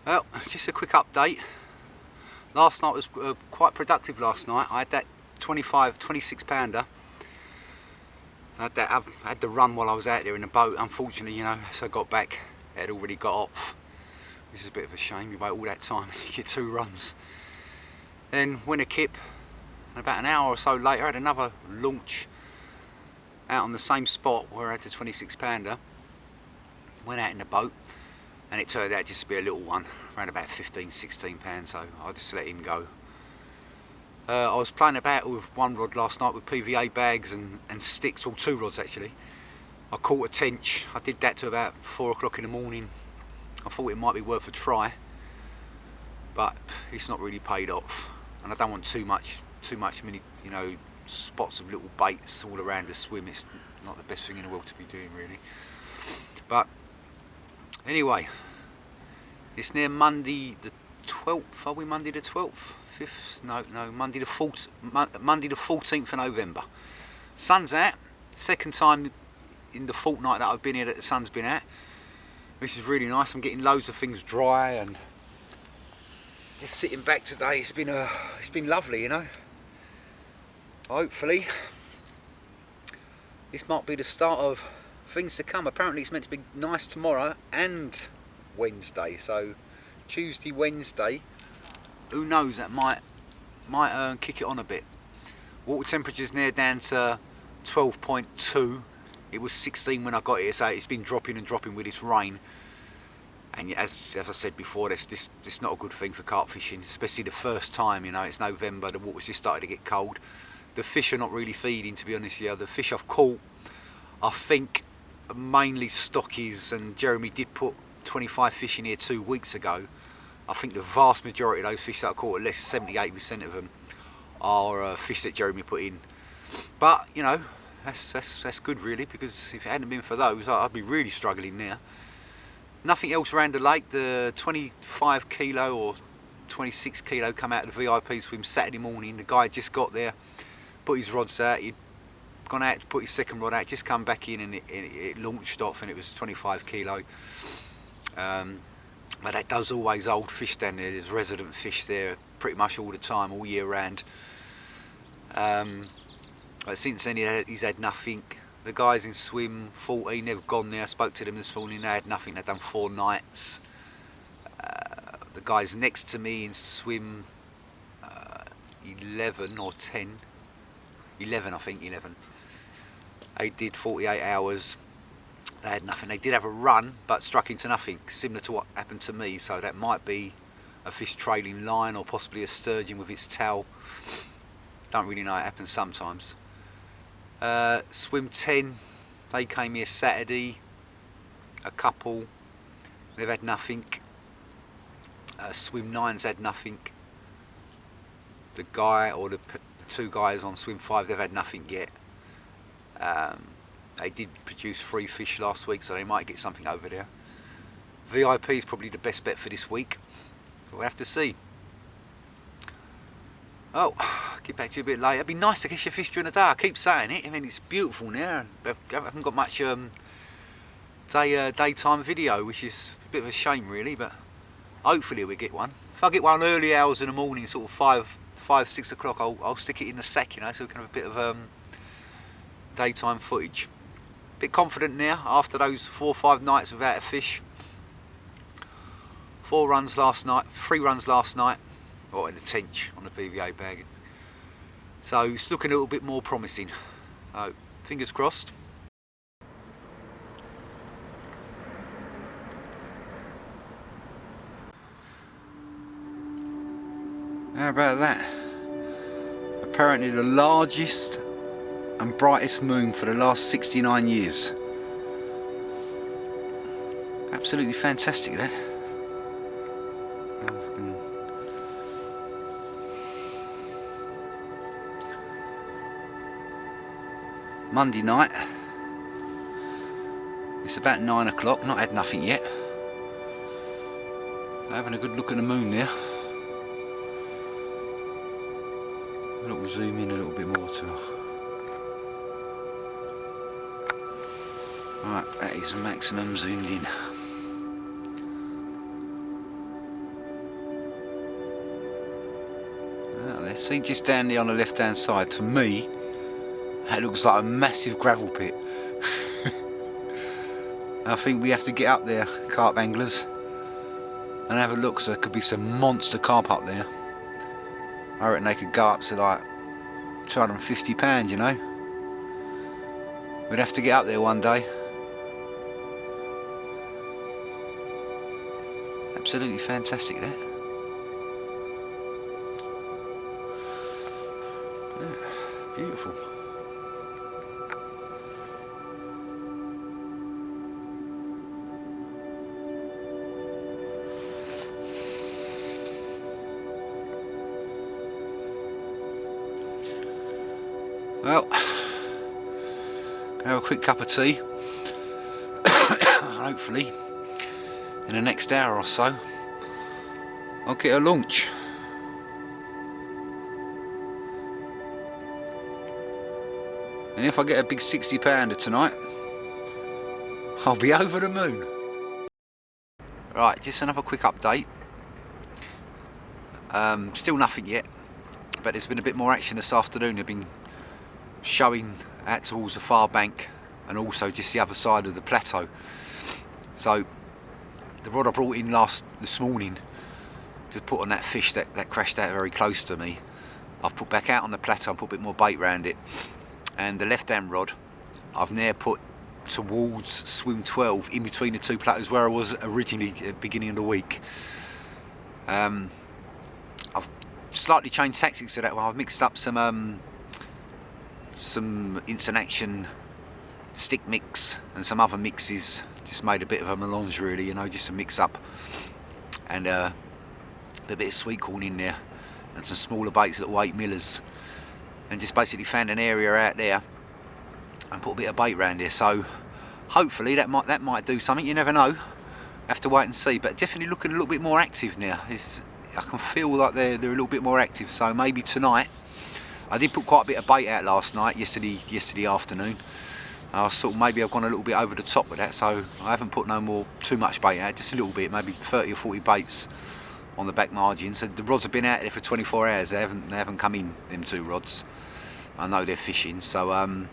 Well, just a quick update. Last night was quite productive last night. I had that 26 pounder. I had the run while I was out there in the boat. Unfortunately, you know, as I got back, it had already got off. This is a bit of a shame. You wait all that time and you get 2 runs. Then win a kip, and about an hour or so later, I had another launch out on the same spot where I had the 26 pounder. Went out in the boat, and it turned out just to be a little one, around about 15-16 pounds, so I just let him go. I was playing about with one rod last night with PVA bags and sticks, all 2 rods actually. I caught a tench. I did that to about 4 o'clock in the morning. I thought it might be worth a try, but it's not really paid off, and I don't want too much many, you know, spots of little baits all around the swim. It's not the best thing in the world to be doing, really. But anyway, it's near Monday the 12th. Are we Monday the 12th? 5th? No, Monday the 4th. Monday the 14th of November. Sun's out. Second time in the fortnight that I've been here that the sun's been out. This is really nice. I'm getting loads of things dry, and just sitting back today. It's been lovely, you know. Hopefully, this might be the start of things to come. Apparently, it's meant to be nice tomorrow and Wednesday. So Tuesday, Wednesday, who knows? That might kick it on a bit. Water temperature's near down to 12.2. It was 16 when I got here, so it's been dropping and dropping with this rain. And as I said before, this not a good thing for carp fishing, especially the first time. You know, it's November, the water's just started to get cold. The fish are not really feeding, to be honest. Yeah, the fish I've caught, I think, mainly stockies, and Jeremy did put 25 fish in here 2 weeks ago. I think the vast majority of those fish that I caught, at least 70-80% of them, are fish that Jeremy put in. But you know, that's good really, because if it hadn't been for those, I'd be really struggling now. Nothing else around the lake. The 25 kilo or 26 kilo come out of the VIP swim Saturday morning. The guy just got there, put his rods out. He'd gone out to put his second rod out, just come back in, and it launched off, and it was 25 kilo. But that does always hold fish down there. There's resident fish there pretty much all the time, all year round. But since then he's had nothing. The guys in swim 14, they've gone there. I spoke to them this morning, they had nothing. They've done 4 nights. The guys next to me in swim 11 or 10, 11 I think, 11. They did 48 hours. They had nothing. They did have a run, but struck into nothing, similar to what happened to me. So that might be a fish trailing line, or possibly a sturgeon with its tail. Don't really know, it happens sometimes. Swim 10, they came here Saturday, a couple, they've had nothing. Swim 9's had nothing. The guy or the two guys on Swim 5, they've had nothing yet. They did produce 3 fish last week, so they might get something over there. VIP is probably the best bet for this week. We'll have to see. Oh, I'll get back to you a bit later. It'd be nice to catch a fish during the day. I keep saying it. I mean, it's beautiful now. I haven't got much daytime video, which is a bit of a shame, really. But hopefully we'll get one. If I get one early hours in the morning, sort of 5-6 o'clock, I'll stick it in the sack, you know, so we can have a bit of daytime footage. Bit confident now after those 4 or 5 nights without a fish. 3 runs last night, or in the tench on the PVA bag. So it's looking a little bit more promising. So fingers crossed. How about that? Apparently the largest and brightest moon for the last 69 years. Absolutely fantastic, that. Monday night. It's about 9 o'clock, not had nothing yet. Having a good look at the moon there. Look, we'll zoom in a little bit more to her. Right, that is maximum zoomed in. Out there, see just down there on the left hand side, to me, that looks like a massive gravel pit. I think we have to get up there, carp anglers, and have a look, so there could be some monster carp up there. I reckon they could go up to like £250, you know. We'd have to get up there one day. Absolutely fantastic, that. Yeah, beautiful. Well, have a quick cup of tea. Hopefully in the next hour or so I'll get a lunch. And if I get a big 60-pounder tonight, I'll be over the moon. Right, just another quick update. Still nothing yet, but there's been a bit more action this afternoon. They've been showing out towards the far bank and also just the other side of the plateau. So the rod I brought in this morning to put on that fish that crashed out very close to me, I've put back out on the plateau and put a bit more bait around it. And the left hand rod I've now put towards Swim 12, in between the 2 plateaus where I was originally at the beginning of the week. I've slightly changed tactics to that one. I've mixed up some instant action stick mix and some other mixes. Just made a bit of a melange, really, you know, just a mix up, and a bit of sweet corn in there and some smaller baits, little 8 millers, and just basically found an area out there and put a bit of bait around there. So hopefully that might do something. You never know, have to wait and see, but definitely looking a little bit more active now. I can feel like they're a little bit more active, so maybe tonight. I did put quite a bit of bait out last night, yesterday afternoon. I thought maybe I've gone a little bit over the top with that, so I haven't put too much bait out, just a little bit, maybe 30 or 40 baits on the back margin. So the rods have been out there for 24 hours. They haven't come in, them 2 rods. I know they're fishing, so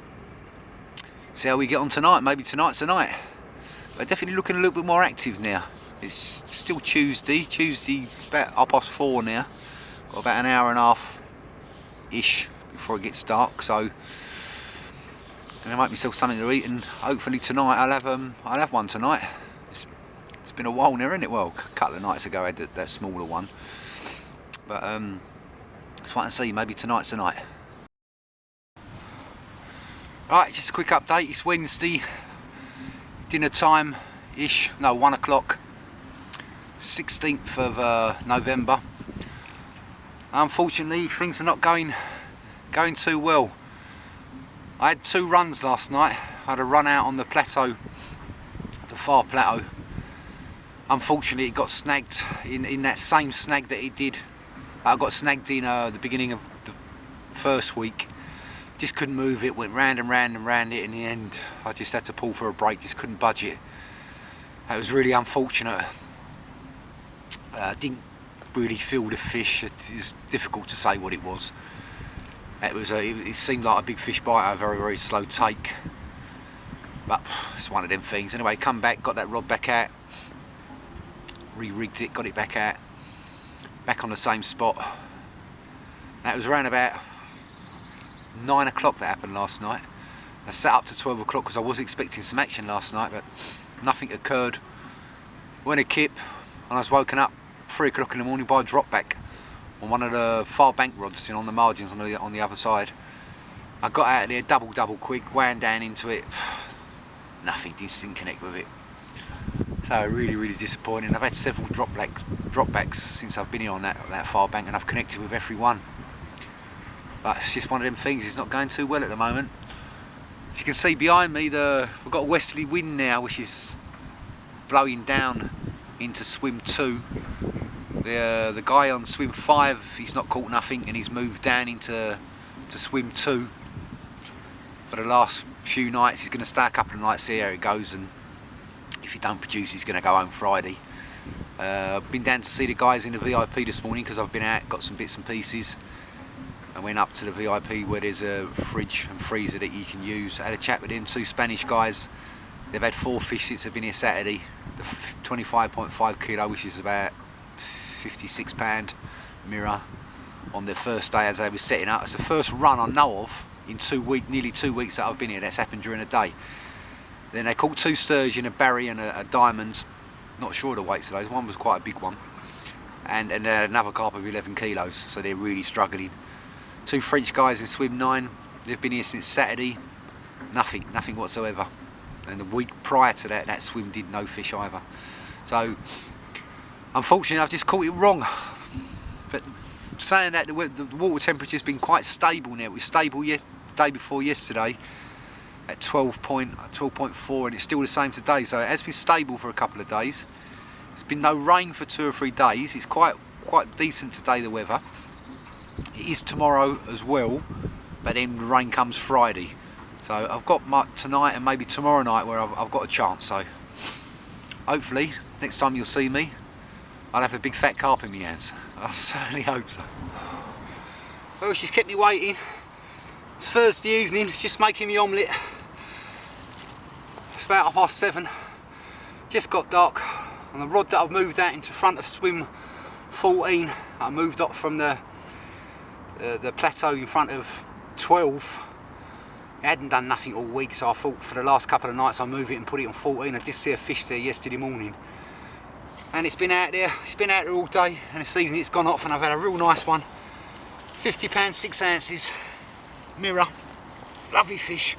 see how we get on tonight. Maybe tonight's the night. But definitely looking a little bit more active now. It's still Tuesday about 4:30 now. Got about an hour and a half ish before it gets dark, so I'm gonna make myself something to eat, and hopefully tonight I'll have one tonight. It's been a while now, isn't it? Well, a couple of nights ago I had that smaller one, but let's wait and see. Maybe tonight's the night. Right, just a quick update. It's Wednesday, dinner time ish. No, 1 o'clock. 16th of November. Unfortunately, things are not going too well. I had 2 runs last night. I had a run out on the plateau, the far plateau. Unfortunately, it got snagged in that same snag that it did. I got snagged in the beginning of the first week. Just couldn't move it, went round and round and round it. In the end, I just had to pull for a break, just couldn't budge it. That was really unfortunate. Didn't really feel the fish. It is difficult to say what it was. It seemed like a big fish bite, a very, very slow take. But it's one of them things. Anyway, come back, got that rod back out, re-rigged it, got it back out, back on the same spot. That was around about 9 o'clock that happened last night. I sat up to 12 o'clock because I was expecting some action last night, but nothing occurred. Went a kip, and I was woken up 3 o'clock in the morning by a drop back on one of the far bank rods, on the margins on the other side. I got out of there double quick, wound down into it. Nothing, didn't connect with it. So really disappointing. I've had several drop backs since I've been here on that far bank, and I've connected with every one. But it's just one of them things. It's not going too well at the moment. As you can see behind me, we've got a westerly wind now, which is blowing down into swim 2. The guy on swim 5, he's not caught nothing, and he's moved down into swim 2 for the last few nights. He's going to stay a couple of nights, see how it goes, and if he don't produce, he's going to go home Friday. I've been down to see the guys in the VIP this morning because I've been out, got some bits and pieces. I went up to the VIP where there's a fridge and freezer that you can use. I had a chat with them, 2 Spanish guys. They've had 4 fish since they've been here Saturday. The 25.5 kilo, which is about 56 pound mirror, on their first day as they were setting up. It's the first run I know of in nearly 2 weeks that I've been here. That's happened during the day. Then they caught 2 sturgeon, a Barry and a diamond. Not sure of the weights of those. One was quite a big one, and another carp of 11 kilos. So they're really struggling. 2 French guys in swim 9. They've been here since Saturday. Nothing whatsoever. And the week prior to that swim did no fish either. So unfortunately, I've just caught it wrong. But saying that, the water temperature's been quite stable now. It was stable the day before yesterday at 12.4, and it's still the same today. So it has been stable for a couple of days. There's been no rain for 2 or 3 days. It's quite decent today, the weather. It is tomorrow as well, but then the rain comes Friday. So I've got tonight and maybe tomorrow night where I've got a chance. So hopefully next time you'll see me, I'll have a big fat carp in my hands. I certainly hope so. Well, she's kept me waiting. It's Thursday evening, just making the omelette. It's about 7:30. Just got dark. And the rod that I've moved out into front of swim 14, I moved up from the plateau in front of 12. It hadn't done nothing all week, so I thought for the last couple of nights I'll move it and put it on 14. I did see a fish there yesterday morning, and it's been out there all day, and this evening it's gone off and I've had a real nice one. 50 pounds 6 ounces, mirror, lovely fish,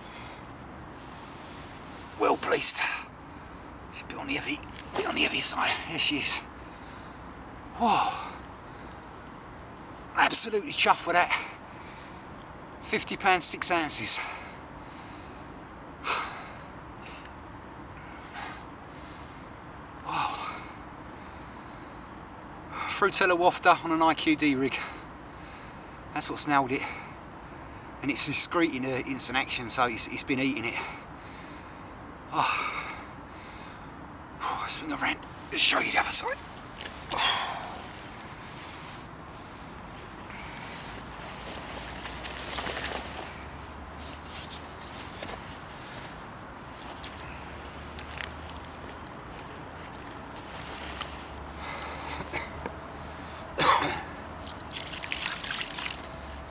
well pleased. She's a bit on the heavy side. There she is. Whoa. Absolutely chuffed with that. 50 pounds 6 ounces. Wow. Frutella wafter on an IQD rig. That's what's nailed it. And it's discreet in instant action, so it's been eating it. Oh. Swing around, let's show you the other side. Oh.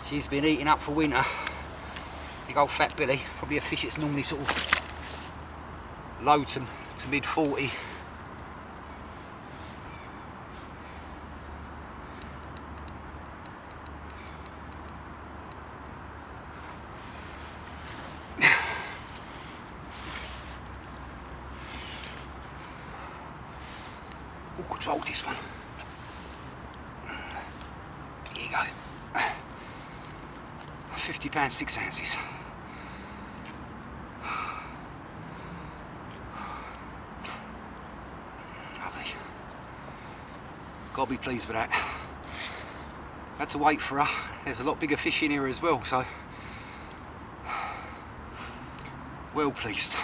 She's been eating up for winter. Big old fat billy, probably a fish that's normally sort of low to mid 40. Good to hold this one. Here you go. £50, 6 ounces. Lovely. Gotta be pleased with that. Had to wait for her. There's a lot bigger fish in here as well, so well pleased.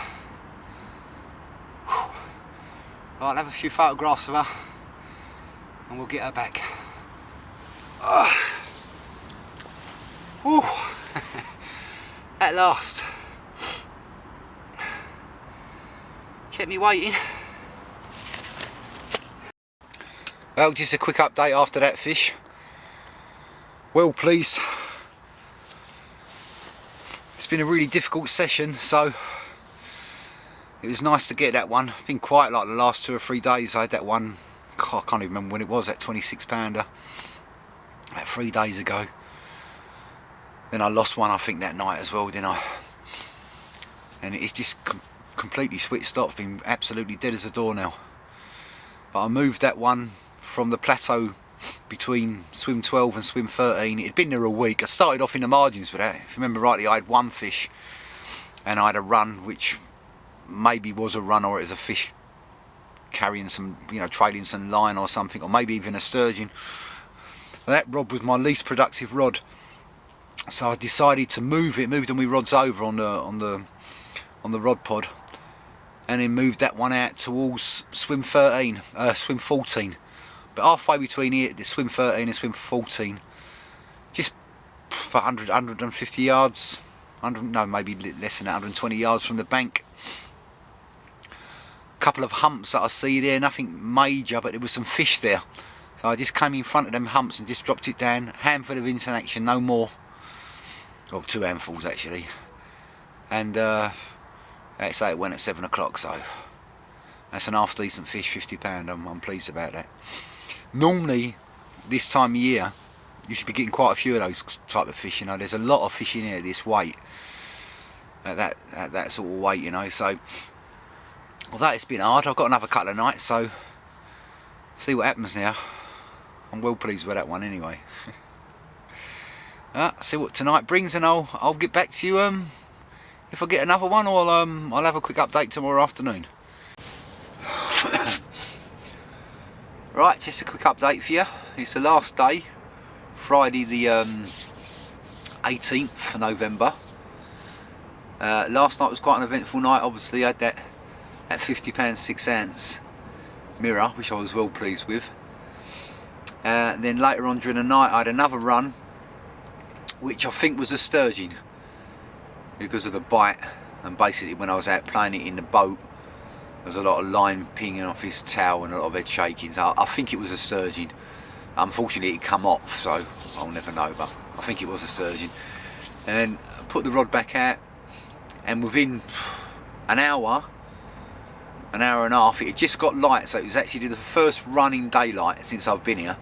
Right, I'll have a few photographs of her and we'll get her back. At last. Kept me waiting. Well, just a quick update after that fish. Well pleased. It's been a really difficult session, so it was nice to get that one. It's been quiet like the last 2 or 3 days. I had that one, I can't even remember when it was, that 26 pounder, about 3 days ago. Then I lost one, I think, that night as well, didn't I? And it's just completely switched off, been absolutely dead as a door now. But I moved that one from the plateau between swim 12 and swim 13. It had been there a week. I started off in the margins with that. If you remember rightly, I had one fish and I had a run which maybe was a run, or it was a fish carrying some, you know, trailing some line or something, or maybe even a sturgeon. That rod was my least productive rod, so I decided to move it, moved all my rods over on the rod pod, and then moved that one out towards swim 13, swim 14. But halfway between here, the swim 13 and swim 14, just 100, 150 yards, 100, no, maybe less than that, 120 yards from the bank. A couple of humps that I see there, nothing major, but there was some fish there. So I just came in front of them humps and just dropped it down. Handful of instant action, no more. Well, 2 handfuls actually. And let's say it went at 7 o'clock, so that's an half decent fish, £50. I'm pleased about that. Normally, this time of year, you should be getting quite a few of those type of fish. You know, there's a lot of fish in here at this weight, at that sort of weight. You know, so although it's been hard, I've got another couple of nights, so see what happens now. I'm well pleased with that one anyway. See what tonight brings, and I'll get back to you if I get another one, or I'll have a quick update tomorrow afternoon. Right, just a quick update for you. It's the last day, Friday the 18th of November. Last night was quite an eventful night. Obviously I had that £50 6 ounce mirror, which I was well pleased with. Then later on during the night I had another run, which I think was a sturgeon because of the bite, and basically when I was out playing it in the boat, there was a lot of line pinging off his tail and a lot of head shaking. So I think it was a sturgeon. Unfortunately it come off, so I'll never know, but I think it was a sturgeon. And I put the rod back out, and within an hour and a half, it had just got light. So it was actually the first run in daylight since I've been here.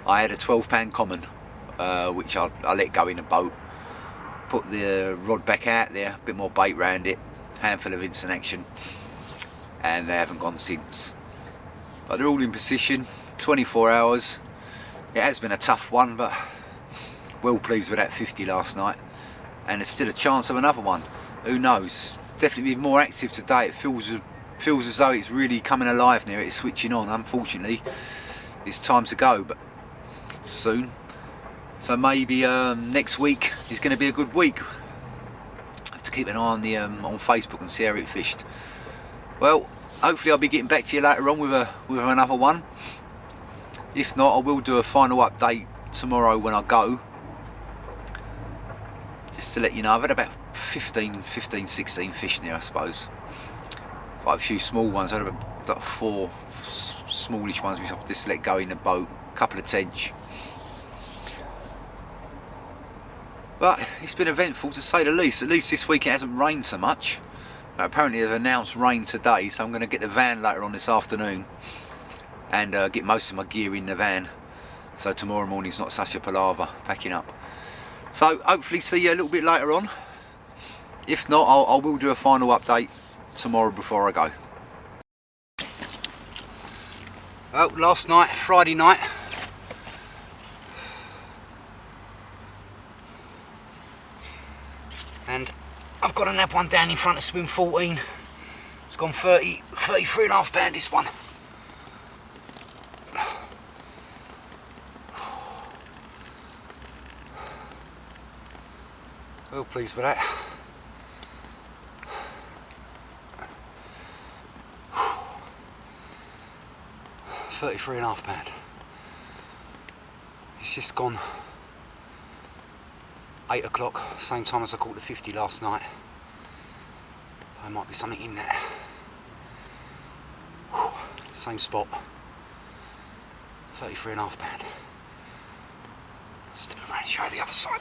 I had a 12 common, which I let go in the boat. Put the rod back out there, a bit more bait round it, handful of instant action, and they haven't gone since. But they're all in position, 24 hours. It has been a tough one, but well pleased with that 50 last night, and there's still a chance of another one. Who knows? Definitely be more active today. It feels as though it's really coming alive now. It's switching on. Unfortunately, it's time to go, but soon. So maybe next week is going to be a good week. I have to keep an eye on the on Facebook and see how it fished. Well, hopefully I'll be getting back to you later on with another one. If not, I will do a final update tomorrow when I go, just to let you know. I've had about 15, 16 fish there, I suppose. Quite a few small ones. I had about like 4 smallish ones which I've just let go in the boat, a couple of tench. But it's been eventful to say the least. At least this week it hasn't rained so much. Apparently they've announced rain today, so I'm going to get the van later on this afternoon and get most of my gear in the van, so tomorrow morning's not such a palaver packing up. So hopefully see you a little bit later on. If not, I will do a final update tomorrow before I go. Oh, last night, Friday night, and I've got to nab one down in front of swim 14. It's gone 33.5 pound this one. Well pleased with that. £33.5. It's just gone 8 o'clock, same time as I caught the 50 last night. There might be something in there. Same spot. £33.5. Step around and show the other side.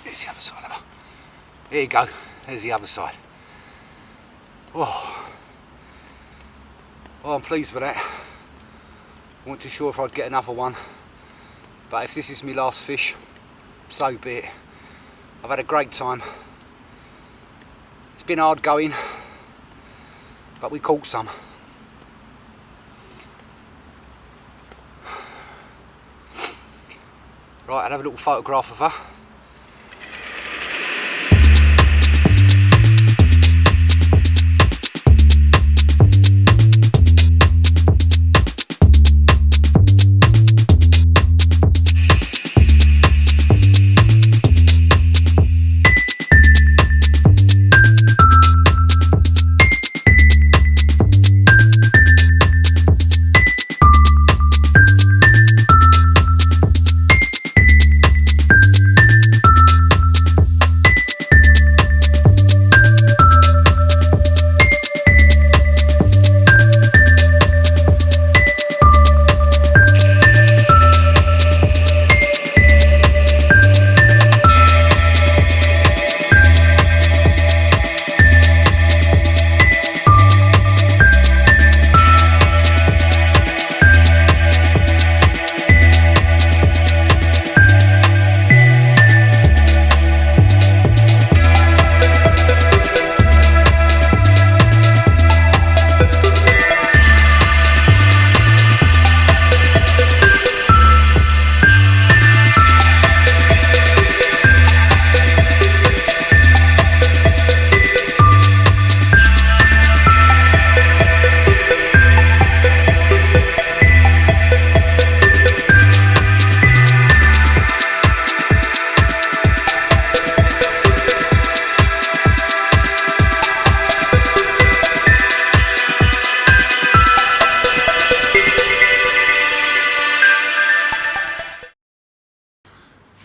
There's the other side of her. There you go, there's the other side. Oh, I'm pleased with that. I wasn't too sure if I'd get another one, but if this is my last fish, so be it. I've had a great time. It's been hard going, but we caught some. Right, I'll have a little photograph of her.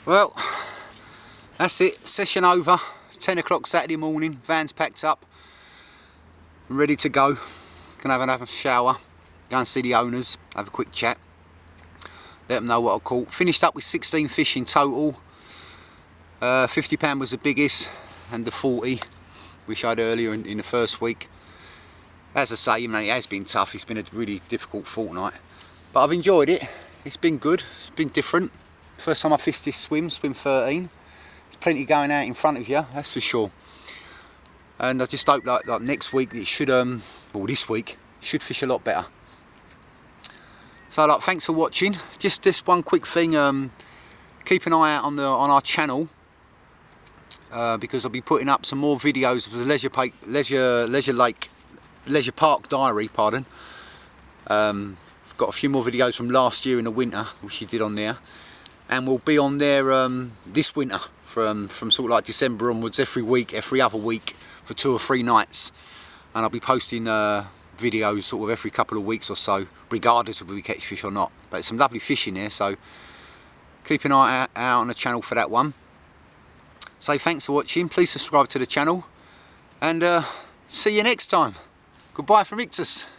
Well, that's it, session over. It's 10 o'clock Saturday morning, van's packed up, ready to go. Gonna have another shower, go and see the owners, have a quick chat, let them know what I caught. Finished up with 16 fish in total. £50 was the biggest, and the 40 we showed earlier in the first week. As I say, it has been tough, it's been a really difficult fortnight, but I've enjoyed it. It's been good, it's been different. First time I fished this swim 13. There's plenty going out in front of you, that's for sure. And I just hope like next week it should, well this week, should fish a lot better. So thanks for watching. Just this one quick thing, keep an eye out on our channel, because I'll be putting up some more videos of the Leisure Park Diary, pardon. I've got a few more videos from last year in the winter, which you did on there. And we'll be on there this winter from sort of like December onwards, every week, every other week for 2 or 3 nights. And I'll be posting videos sort of every couple of weeks or so, regardless of whether we catch fish or not. But it's some lovely fish in there, so keep an eye out on the channel for that one. So thanks for watching, please subscribe to the channel, and see you next time. Goodbye from Iktus.